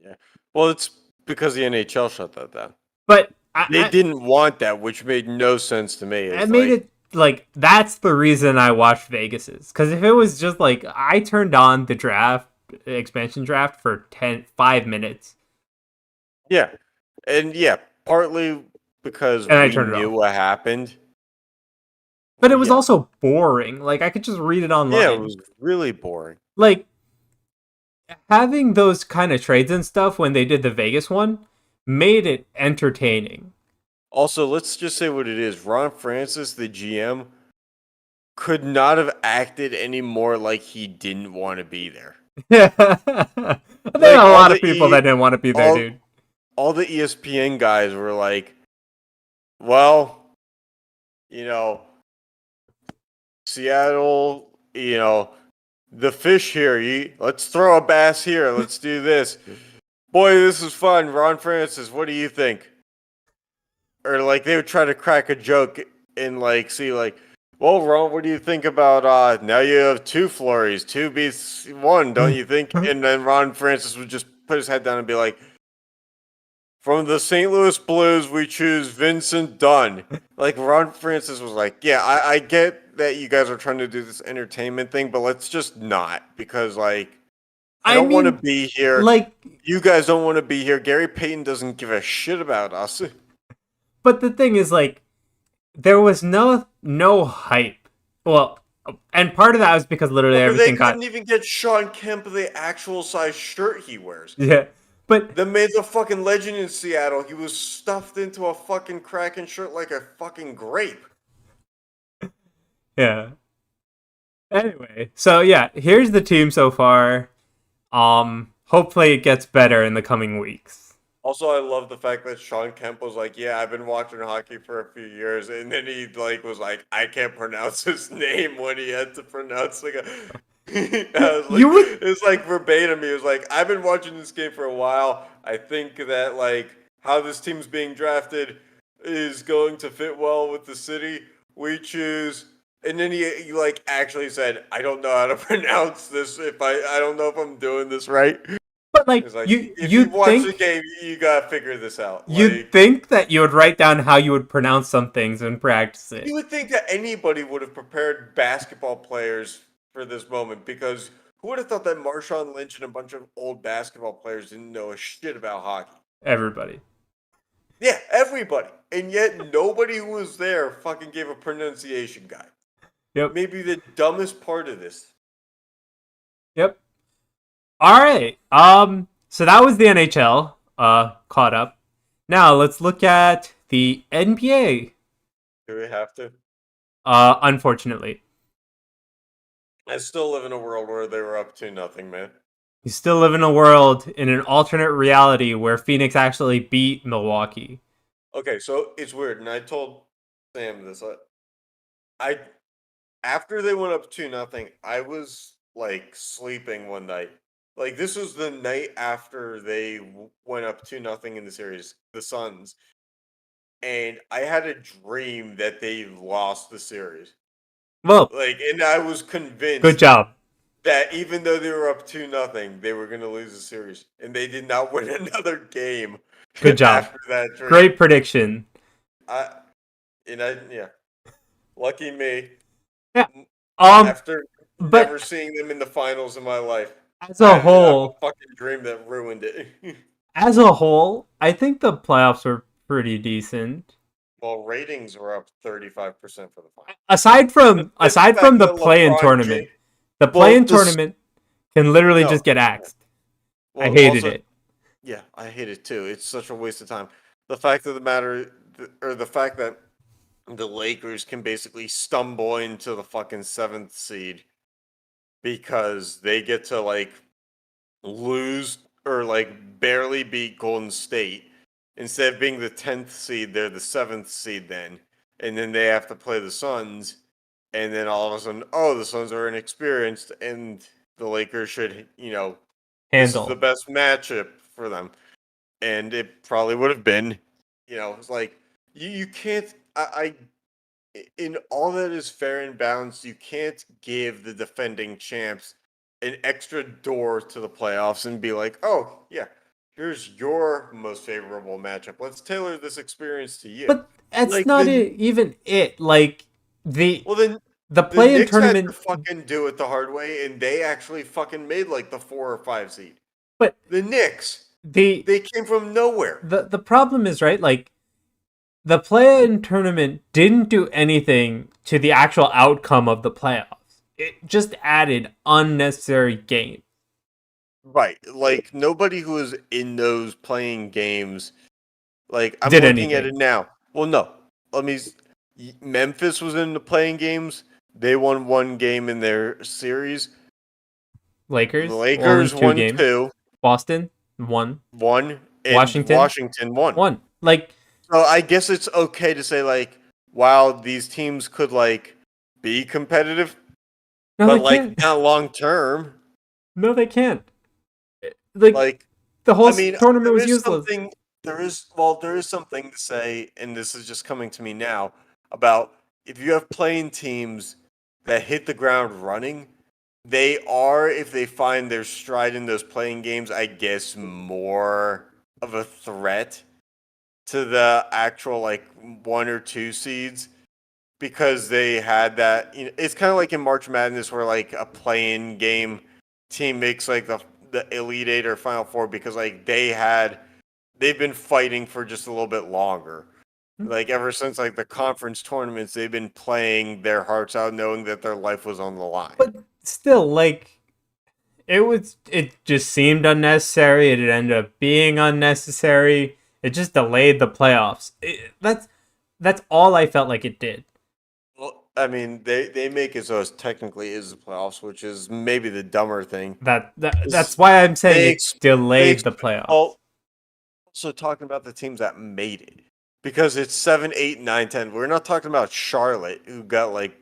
Speaker 2: Yeah. Well, it's because the NHL shut that down.
Speaker 3: But
Speaker 2: They didn't want that, which made no sense to me.
Speaker 3: I made it like that's the reason I watched Vegas's, because if it was just like I turned on the draft expansion draft for 5 minutes.
Speaker 2: Yeah, and yeah, partly because
Speaker 3: And I
Speaker 2: we
Speaker 3: turned it
Speaker 2: knew
Speaker 3: off.
Speaker 2: what happened.
Speaker 3: But it was
Speaker 2: Yeah.
Speaker 3: also boring. Like I could just read it online.
Speaker 2: Yeah, it was really boring.
Speaker 3: Like having those kind of trades and stuff when they did the Vegas one made it entertaining.
Speaker 2: Also, let's just say what it is. Ron Francis, the GM, could not have acted any more like he didn't want to be there.
Speaker 3: Yeah. There are a
Speaker 2: all
Speaker 3: lot
Speaker 2: the
Speaker 3: of people that didn't want to be there, dude.
Speaker 2: All the ESPN guys were like, well, Seattle, the fish here. Let's throw a bass here. Let's do this. Boy, this is fun. Ron Francis, what do you think? Or like they would try to crack a joke and like see like, well, Ron, what do you think about now you have 2 Flurries, 2 beats 1, don't you think? And then Ron Francis would just put his head down and be like, from the St. Louis Blues, we choose Vincent Dunn. Like Ron Francis was like, yeah, I get that you guys are trying to do this entertainment thing, but let's just not, because like I don't want to be here.
Speaker 3: Like,
Speaker 2: you guys don't want to be here. Gary Payton doesn't give a shit about us.
Speaker 3: but the thing is, like, there was no hype. Well, and part of that was because literally everything
Speaker 2: they couldn't even get Sean Kemp the actual size shirt he wears.
Speaker 3: Yeah, but
Speaker 2: the man's a fucking legend in Seattle. He was stuffed into a fucking Kraken shirt like a fucking grape.
Speaker 3: Yeah. Anyway, so yeah, here's the team so far. Hopefully it gets better in the coming weeks.
Speaker 2: Also, I love the fact that Sean Kemp was like, yeah, I've been watching hockey for a few years, and then he like was like, I can't pronounce his name when he had to pronounce like a it's like verbatim. He was like, I've been watching this game for a while. I think that like how this team's being drafted is going to fit well with the city. We choose. And then he like actually said, I don't know how to pronounce this. I don't know if I'm doing this right.
Speaker 3: But like,
Speaker 2: like
Speaker 3: if
Speaker 2: you watch the game, you gotta figure this out.
Speaker 3: You'd think that you would write down how you would pronounce some things and practice it.
Speaker 2: You would think that anybody would have prepared basketball players for this moment, because who would have thought that Marshawn Lynch and a bunch of old basketball players didn't know a shit about hockey?
Speaker 3: Everybody.
Speaker 2: Yeah, everybody. And yet nobody who was there fucking gave a pronunciation guide.
Speaker 3: Yep.
Speaker 2: Maybe the dumbest part of this.
Speaker 3: Yep. All right. So that was the NHL caught up. Now let's look at the NBA.
Speaker 2: Do we have to?
Speaker 3: Unfortunately.
Speaker 2: I still live in a world where they were up to nothing, man.
Speaker 3: You still live in a world in an alternate reality where Phoenix actually beat Milwaukee.
Speaker 2: Okay, so it's weird, and I told Sam this. After they went up 2-0, I was like sleeping one night. Like this was the night after they went up 2-0 in the series, the Suns, and I had a dream that they lost the series.
Speaker 3: Well,
Speaker 2: and I was convinced.
Speaker 3: Good job.
Speaker 2: that even though they were up 2-0, they were going to lose the series, and they did not win another game.
Speaker 3: Good job.
Speaker 2: After that dream.
Speaker 3: Great prediction.
Speaker 2: Yeah, lucky me.
Speaker 3: Yeah.
Speaker 2: After
Speaker 3: but
Speaker 2: never seeing them in the finals in my life,
Speaker 3: as a
Speaker 2: I have
Speaker 3: whole,
Speaker 2: a fucking dream that ruined it.
Speaker 3: as a whole, I think the playoffs were pretty decent.
Speaker 2: Well, ratings were up 35% for the finals.
Speaker 3: Aside from the play-in tournament, the play-in tournament can literally just get axed. I hated it.
Speaker 2: Yeah, I hate it too. It's such a waste of time. The fact of the matter, or the fact that the Lakers can basically stumble into the fucking 7th seed because they get to like lose or like barely beat Golden State. Instead of being the 10th seed, they're the 7th seed then. And then they have to play the Suns. And then all of a sudden, the Suns are inexperienced and the Lakers should,
Speaker 3: handle.
Speaker 2: This is the best matchup for them. And it probably would have been, it's like, you can't, in all that is fair and balanced, you can't give the defending champs an extra door to the playoffs and be like, oh, yeah, here's your most favorable matchup. Let's tailor this experience to you.
Speaker 3: But that's not even it. Like, the play-in tournament
Speaker 2: had to fucking do it the hard way, and they actually fucking made like the 4 or 5 seed.
Speaker 3: But
Speaker 2: the Knicks, they came from nowhere.
Speaker 3: The problem is, right, like, the play-in tournament didn't do anything to the actual outcome of the playoffs. It just added unnecessary games.
Speaker 2: Right. Like, nobody who was in those playing games, like, I'm
Speaker 3: did
Speaker 2: looking
Speaker 3: anything.
Speaker 2: at it now. Well, no. Memphis was in the playing games. They won 1 game in their series.
Speaker 3: Lakers
Speaker 2: won
Speaker 3: games.
Speaker 2: 2.
Speaker 3: Boston won.
Speaker 2: And
Speaker 3: Washington
Speaker 2: won.
Speaker 3: Like,
Speaker 2: so I guess it's okay to say, like, wow, these teams could, like, be competitive.
Speaker 3: No,
Speaker 2: but,
Speaker 3: they
Speaker 2: like,
Speaker 3: can't.
Speaker 2: not long term.
Speaker 3: No, they can't. Like the whole tournament was useless.
Speaker 2: There is something to say, and this is just coming to me now, about if you have playing teams that hit the ground running, they are, if they find their stride in those playing games, I guess more of a threat to the actual like 1 or 2 seeds because they had that. It's kind of like in March Madness where like a play-in game team makes like the Elite Eight or Final Four because like they've been fighting for just a little bit longer. Like ever since like the conference tournaments, they've been playing their hearts out, knowing that their life was on the line.
Speaker 3: But still, like, it just seemed unnecessary. It ended up being unnecessary. It just delayed the playoffs. That's all I felt like it did.
Speaker 2: Well, I mean, they make it so it technically is the playoffs, which is maybe the dumber thing.
Speaker 3: That's why I'm saying it delayed the playoffs.
Speaker 2: Well, also talking about the teams that made it. Because it's 7, 8, 9, 10. We're not talking about Charlotte, who got, like,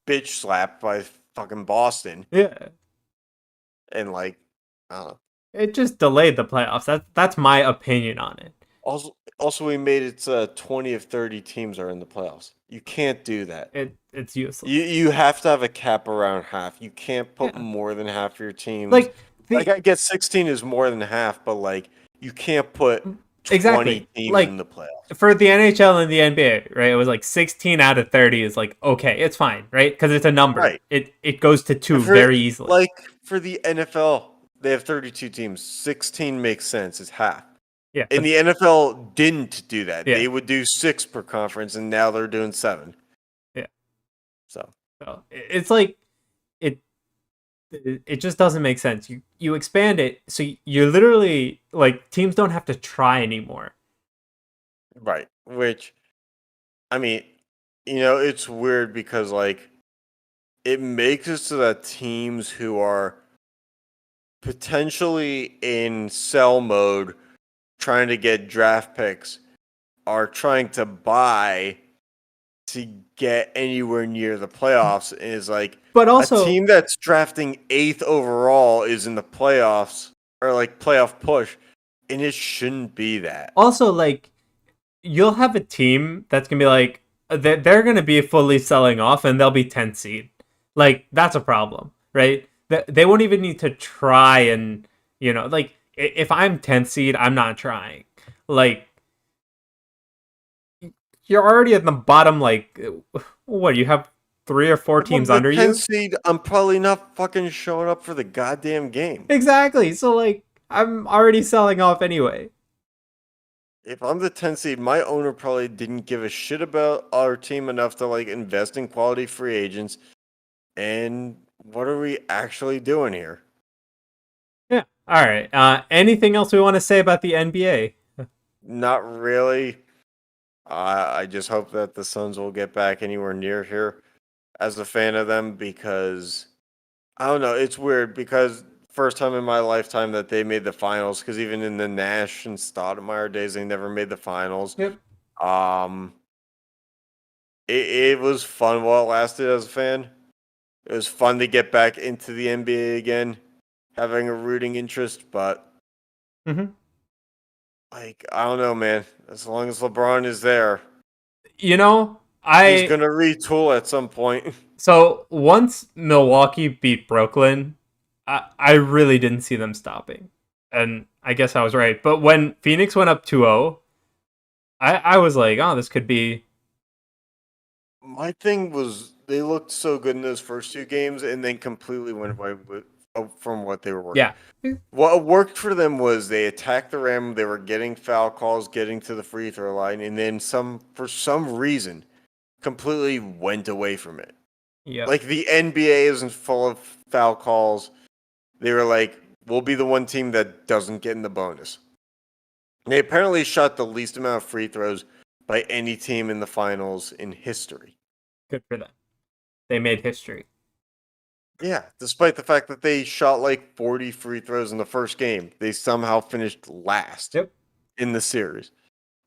Speaker 2: bitch slapped by fucking Boston.
Speaker 3: Yeah.
Speaker 2: And, like, I don't know.
Speaker 3: It just delayed the playoffs. That's my opinion on it.
Speaker 2: Also, we made it 20 of 30 teams are in the playoffs. You can't do that.
Speaker 3: It's useless.
Speaker 2: You have to have a cap around half. You can't put more than half of your teams.
Speaker 3: Like,
Speaker 2: I guess 16 is more than half, but, like, you can't put 20 teams
Speaker 3: like,
Speaker 2: in the playoffs.
Speaker 3: For the NHL and the NBA, right? It was like 16 out of 30 is like, okay, it's fine, right? Because it's a number.
Speaker 2: Right.
Speaker 3: It goes to 2 very easily.
Speaker 2: Like, for the NFL, they have 32 teams. 16 makes sense. It's half.
Speaker 3: Yeah.
Speaker 2: And the NFL didn't do that.
Speaker 3: Yeah.
Speaker 2: They would do 6 per conference, and now they're doing 7.
Speaker 3: Yeah.
Speaker 2: So
Speaker 3: it's like it just doesn't make sense. You expand it, so you're literally like teams don't have to try anymore.
Speaker 2: Right. Which, I mean, it's weird because like it makes it so that teams who are potentially in sell mode trying to get draft picks are trying to buy to get anywhere near the playoffs, and is like,
Speaker 3: but also
Speaker 2: a team that's drafting 8th overall is in the playoffs or like playoff push, and it shouldn't be that.
Speaker 3: Also, like, you'll have a team that's gonna be like they're gonna be fully selling off, and they'll be 10th seed. Like, that's a problem, right? they won't even need to try and, like, if I'm 10th seed, I'm not trying. Like, you're already at the bottom, like, what, you have 3 or 4
Speaker 2: If I'm
Speaker 3: teams
Speaker 2: the
Speaker 3: under
Speaker 2: 10th
Speaker 3: you?
Speaker 2: seed, I'm probably not fucking showing up for the goddamn game.
Speaker 3: Exactly. So, like, I'm already selling off anyway.
Speaker 2: If I'm the 10th seed, my owner probably didn't give a shit about our team enough to like invest in quality free agents. And what are we actually doing here?
Speaker 3: Yeah. All right. Anything else we want to say about the NBA?
Speaker 2: Not really. I just hope that the Suns will get back anywhere near here as a fan of them because I don't know. It's weird because first time in my lifetime that they made the finals because even in the Nash and Stoudemire days, they never made the finals.
Speaker 3: Yep.
Speaker 2: Um, it was fun while it lasted as a fan. It was fun to get back into the NBA again, having a rooting interest, but
Speaker 3: Mm-hmm.
Speaker 2: like I don't know, man. As long as LeBron is there,
Speaker 3: You know,
Speaker 2: he's gonna retool at some point.
Speaker 3: so once Milwaukee beat Brooklyn, I really didn't see them stopping. And I guess I was right. But when Phoenix went up 2-0, I was like, oh, this could be.
Speaker 2: My thing was they looked so good in those first two games, and then completely went away from what they were working.
Speaker 3: Yeah.
Speaker 2: What worked for them was they attacked the rim. They were getting foul calls, getting to the free throw line, and then for some reason, completely went away from it.
Speaker 3: Yeah.
Speaker 2: Like the NBA isn't full of foul calls. They were like, we'll be the one team that doesn't get in the bonus. They apparently shot the least amount of free throws by any team in the finals in history.
Speaker 3: Good for them. They made history.
Speaker 2: Yeah, despite the fact that they shot like 40 free throws in the first game, they somehow finished last
Speaker 3: Yep.
Speaker 2: in the series.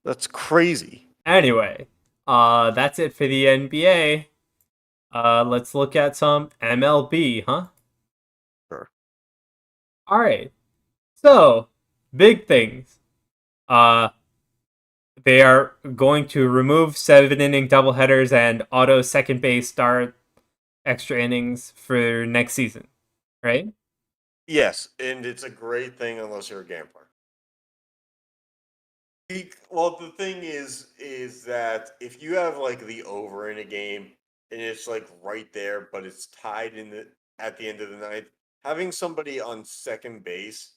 Speaker 2: That's crazy.
Speaker 3: Anyway, that's it for the NBA. Let's look at some MLB, huh?
Speaker 2: Sure.
Speaker 3: All right. So, big things. Uh, they are going to remove 7-inning doubleheaders and auto second base start extra innings for next season, right?
Speaker 2: Yes, and it's a great thing unless you're a gambler. Well, the thing is that if you have like the over in a game and it's like right there, but it's tied in the at the end of the ninth, having somebody on second base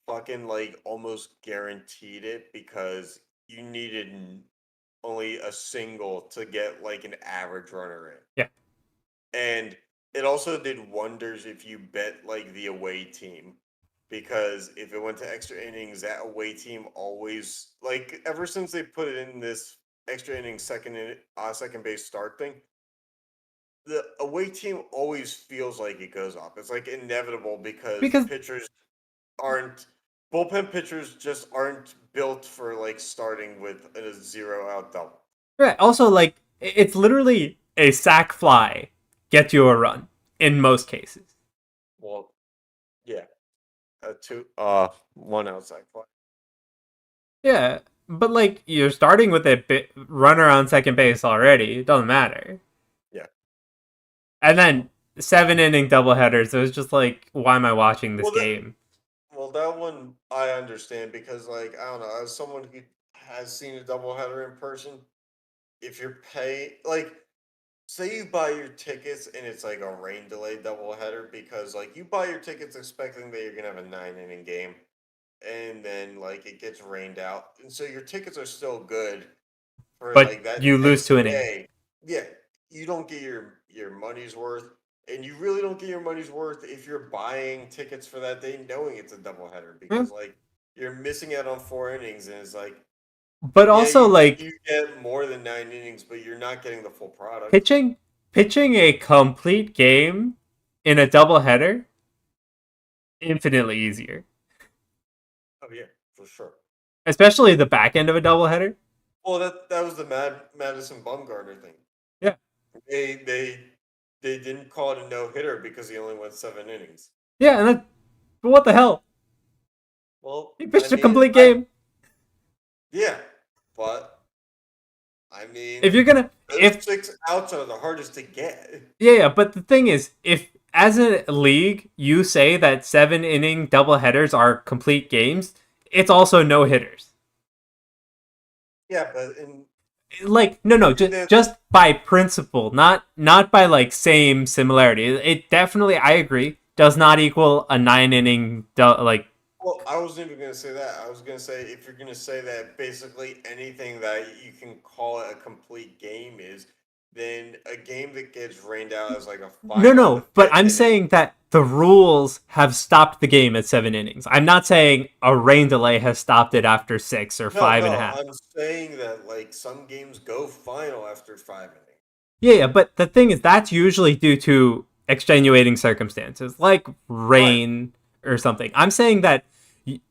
Speaker 2: fucking like almost guaranteed it because you needed only a single to get like an average runner in.
Speaker 3: Yeah.
Speaker 2: And it also did wonders if you bet like the away team because if it went to extra innings, that away team always like ever since they put it in this extra innings second base start thing, the away team always feels like it goes off. It's like inevitable because pitchers aren't bullpen pitchers just aren't built for like starting with a 0-out double.
Speaker 3: Right. Also, like, it's literally a sac fly get you a run in most cases.
Speaker 2: Well, yeah, one outside fly.
Speaker 3: Yeah, but like you're starting with a runner on second base already. It doesn't matter.
Speaker 2: Yeah.
Speaker 3: And then 7-inning doubleheaders. It was just like, why am I watching this game?
Speaker 2: Well, that one I understand because, like, I don't know, as someone who has seen a doubleheader in person, if you're like, say you buy your tickets and it's like a rain delay doubleheader because, like, you buy your tickets expecting that you're gonna have a 9-inning game, and then like it gets rained out, and so your tickets are still good for
Speaker 3: but
Speaker 2: like that.
Speaker 3: You lose 2 innings.
Speaker 2: Yeah, you don't get your money's worth. And you really don't get your money's worth if you're buying tickets for that day knowing it's a doubleheader because like you're missing out on 4 innings and it's like
Speaker 3: but also like
Speaker 2: you get more than 9 innings but you're not getting the full product.
Speaker 3: Pitching a complete game in a doubleheader infinitely easier.
Speaker 2: Oh yeah, for sure.
Speaker 3: Especially the back end of a doubleheader.
Speaker 2: Well, that was the Madison Bumgarner thing.
Speaker 3: Yeah.
Speaker 2: They didn't call it a no-hitter because he only went 7 innings.
Speaker 3: Yeah, and but what the hell?
Speaker 2: Well,
Speaker 3: he pitched a complete game.
Speaker 2: Yeah, but I mean,
Speaker 3: if you're gonna,
Speaker 2: those 6 outs are the hardest to get.
Speaker 3: Yeah, but the thing is, if as a league, you say that 7 inning doubleheaders are complete games. It's also no hitters.
Speaker 2: Yeah, but in
Speaker 3: Like no,
Speaker 2: the,
Speaker 3: just by principle, not by like same similarity. It definitely, I agree, does not equal a 9 inning like.
Speaker 2: well, I wasn't even gonna say that. I was gonna say if you're gonna say that basically anything that you can call it a complete game is, then a game that gets rained out as like a final in the
Speaker 3: No, but
Speaker 2: fifth
Speaker 3: I'm
Speaker 2: inning.
Speaker 3: saying that the rules have stopped the game at 7 innings. I'm not saying a rain delay has stopped it after 6 or
Speaker 2: No,
Speaker 3: five and a
Speaker 2: no,
Speaker 3: half.
Speaker 2: I'm saying that like some games go final after 5 innings.
Speaker 3: Yeah, but the thing is, that's usually due to extenuating circumstances, like
Speaker 2: Right.
Speaker 3: rain or something. I'm saying that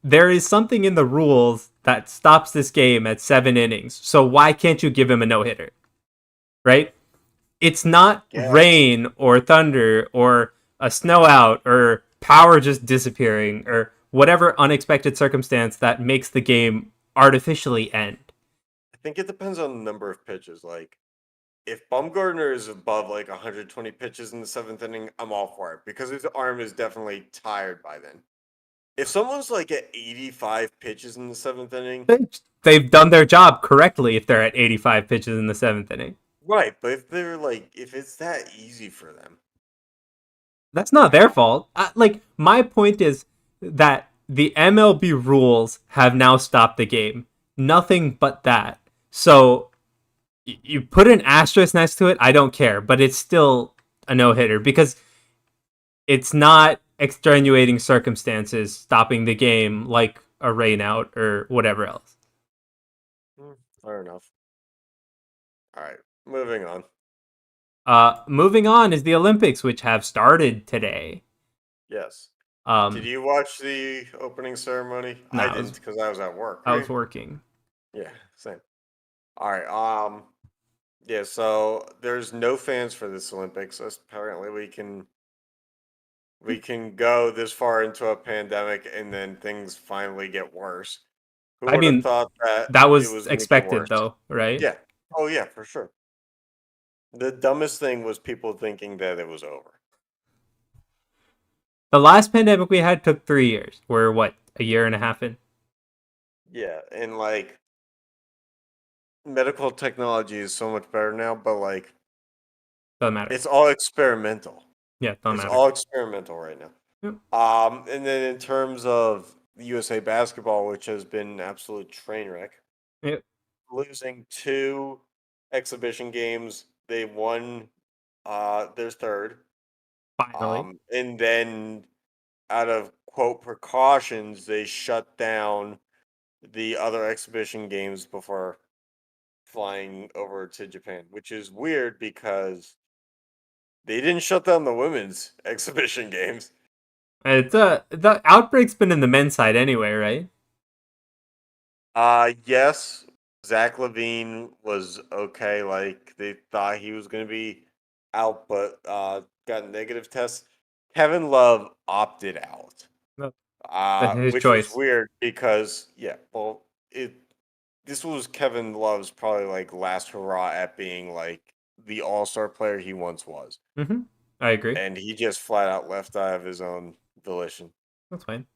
Speaker 3: there is something in the rules that stops this game at 7 innings. So why can't you give him a no hitter? Right? It's
Speaker 2: I
Speaker 3: not
Speaker 2: guess.
Speaker 3: rain or thunder or a snow out or power just disappearing or whatever unexpected circumstance that makes the game artificially end.
Speaker 2: I think it depends on the number of pitches. Like if Bumgarner is above like 120 pitches in the seventh inning, I'm all for it because his arm is definitely tired by then. If someone's like at 85 pitches in the seventh inning,
Speaker 3: They've done their job correctly if they're at 85 pitches in the 7th inning.
Speaker 2: right? But if they're like, if it's that easy for them,
Speaker 3: That's not their fault. Like, my point is that the MLB rules have now stopped the game. Nothing but that. So you put an asterisk next to it, I don't care, but it's still a no hitter because it's not extenuating circumstances stopping the game like a rain out or whatever else.
Speaker 2: fair enough. All right, moving on.
Speaker 3: Moving on is the Olympics, which have started today.
Speaker 2: Yes. Did
Speaker 3: Um,
Speaker 2: you watch the opening ceremony?
Speaker 3: no,
Speaker 2: I didn't because I was at work,
Speaker 3: I was
Speaker 2: right?
Speaker 3: working.
Speaker 2: Yeah, same. All right. Yeah. So there's no fans for this Olympics. So apparently, we can go this far into a pandemic and then things finally get worse. Who
Speaker 3: I
Speaker 2: would have
Speaker 3: mean,
Speaker 2: thought that
Speaker 3: that
Speaker 2: it
Speaker 3: was
Speaker 2: was going to get
Speaker 3: expected,
Speaker 2: worse?
Speaker 3: though, right?
Speaker 2: Yeah. Oh yeah, for sure. The dumbest thing was people thinking that it was over.
Speaker 3: The last pandemic we had took 3 years. We're what, a year and a half in?
Speaker 2: Yeah, and like medical technology is so much better now, but like
Speaker 3: Doesn't matter.
Speaker 2: it's all experimental.
Speaker 3: Yeah, doesn't
Speaker 2: It's
Speaker 3: matter.
Speaker 2: all experimental right now.
Speaker 3: Yep.
Speaker 2: And then in terms of the USA basketball, which has been an absolute train wreck,
Speaker 3: Yep.
Speaker 2: losing two exhibition games, they won their third.
Speaker 3: Finally.
Speaker 2: And then out of quote precautions, they shut down the other exhibition games before flying over to Japan, which is weird because they didn't shut down the women's exhibition games.
Speaker 3: It's the outbreak's been in the men's side anyway, right?
Speaker 2: Yes, Zach Levine was okay. Like they thought he was gonna be out, but got negative tests. Kevin Love opted out,
Speaker 3: No, that's his
Speaker 2: which was
Speaker 3: choice.
Speaker 2: weird because yeah, well, it this was Kevin Love's probably like last hurrah at being like the all-star player he once was,
Speaker 3: Mm-hmm. I agree.
Speaker 2: and he just flat out left out of his own volition.
Speaker 3: That's fine.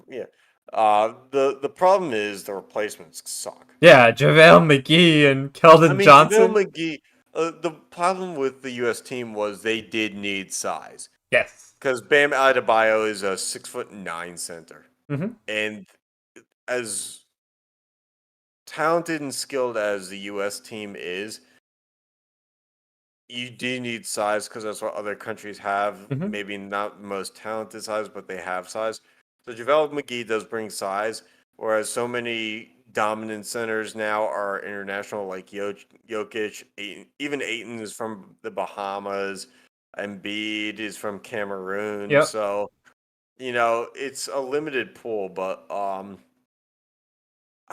Speaker 2: Yeah. The problem is the replacements suck.
Speaker 3: Yeah, JaVale McGee and
Speaker 2: I
Speaker 3: Keldon
Speaker 2: mean, JaVale
Speaker 3: Johnson.
Speaker 2: McGee. The problem with the U.S. team was they did need size
Speaker 3: Yes.
Speaker 2: because Bam Adebayo is a 6'9" center,
Speaker 3: Mm-hmm.
Speaker 2: and as talented and skilled as the U.S. team is, you do need size because that's what other countries have.
Speaker 3: Mm-hmm.
Speaker 2: Maybe not the most talented size, but they have size. So JaVale McGee does bring size, whereas so many dominant centers now are international, like Jokic. Even Aiton is from the Bahamas. Embiid is from Cameroon.
Speaker 3: Yep.
Speaker 2: So it's a limited pool, but I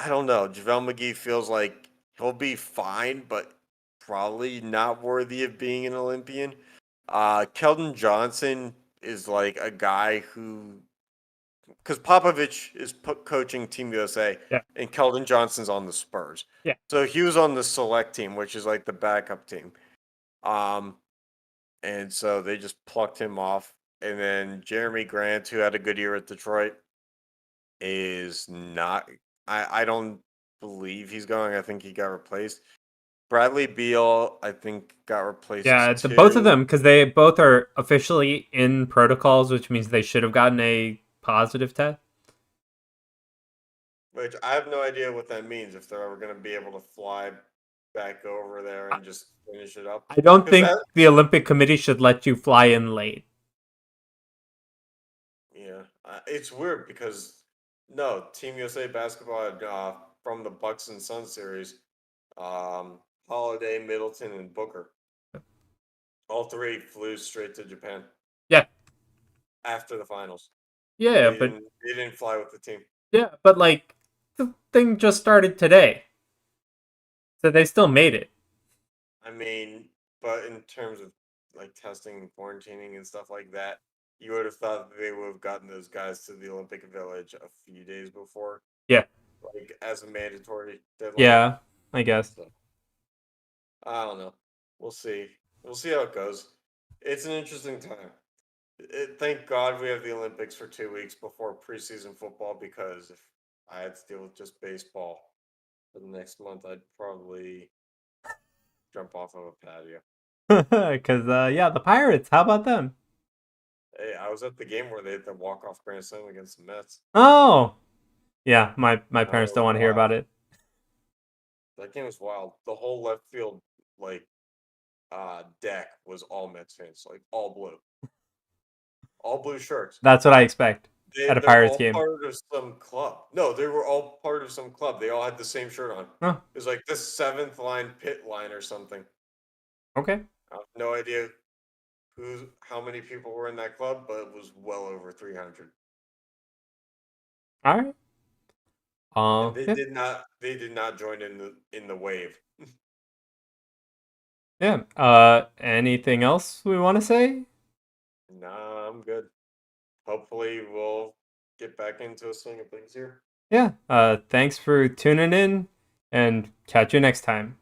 Speaker 2: don't know. JaVale McGee feels like he'll be fine, but probably not worthy of being an Olympian. Keldon Johnson is like a guy who, because Popovich is coaching Team USA,
Speaker 3: Yeah.
Speaker 2: and Keldon Johnson's on the Spurs.
Speaker 3: Yeah.
Speaker 2: So he was on the select team, which is like the backup team. Um, and so they just plucked him off. And then Jeremy Grant, who had a good year at Detroit, is not. I don't believe he's going. I think he got replaced. Bradley Beal, I think, got replaced
Speaker 3: Yeah,
Speaker 2: too.
Speaker 3: both of them, because they both are officially in protocols, which means they should have gotten a positive test.
Speaker 2: Which I have no idea what that means, if they're ever going to be able to fly back over there and just finish it up.
Speaker 3: I don't
Speaker 2: 'Cause
Speaker 3: think
Speaker 2: that,
Speaker 3: the Olympic Committee should let you fly in late.
Speaker 2: yeah, it's weird because no, Team USA basketball had, from the Bucks and Sun series, Holiday, Middleton, and Booker. All three flew straight to Japan
Speaker 3: Yeah,
Speaker 2: after the finals.
Speaker 3: yeah,
Speaker 2: They
Speaker 3: but
Speaker 2: didn't fly with the team.
Speaker 3: yeah, but like the thing just started today, so they still made it.
Speaker 2: I mean, but in terms of like testing and quarantining and stuff like that, you would have thought that they would have gotten those guys to the Olympic Village a few days before,
Speaker 3: Yeah,
Speaker 2: like as a mandatory deadline.
Speaker 3: yeah, I guess.
Speaker 2: So, I don't know. We'll see. We'll see how it goes. It's an interesting time. Thank God we have the Olympics for 2 weeks before preseason football, because if I had to deal with just baseball for the next month, I'd probably jump off of a patio.
Speaker 3: Because yeah, the Pirates. How about them?
Speaker 2: Hey, I was at the game where they had the walk-off grand slam against the Mets.
Speaker 3: Oh, yeah. My
Speaker 2: That
Speaker 3: parents
Speaker 2: was
Speaker 3: don't want to hear
Speaker 2: wild.
Speaker 3: about it.
Speaker 2: That game was wild. The whole left field deck was all Mets fans, like all blue shirts.
Speaker 3: That's what I expect at a
Speaker 2: They're
Speaker 3: Pirates
Speaker 2: all
Speaker 3: game.
Speaker 2: part of some club. No, they were all part of some club. They all had the same shirt on.
Speaker 3: Oh,
Speaker 2: It was like the seventh line pit line or something.
Speaker 3: okay.
Speaker 2: I have no idea how many people were in that club, but it was well over 300.
Speaker 3: All right.
Speaker 2: And
Speaker 3: Yeah,
Speaker 2: they did not join in the wave.
Speaker 3: yeah. Anything else we want to say?
Speaker 2: Nah, I'm good. Hopefully we'll get back into a swing of things here.
Speaker 3: Yeah. Thanks for tuning in, and catch you next time.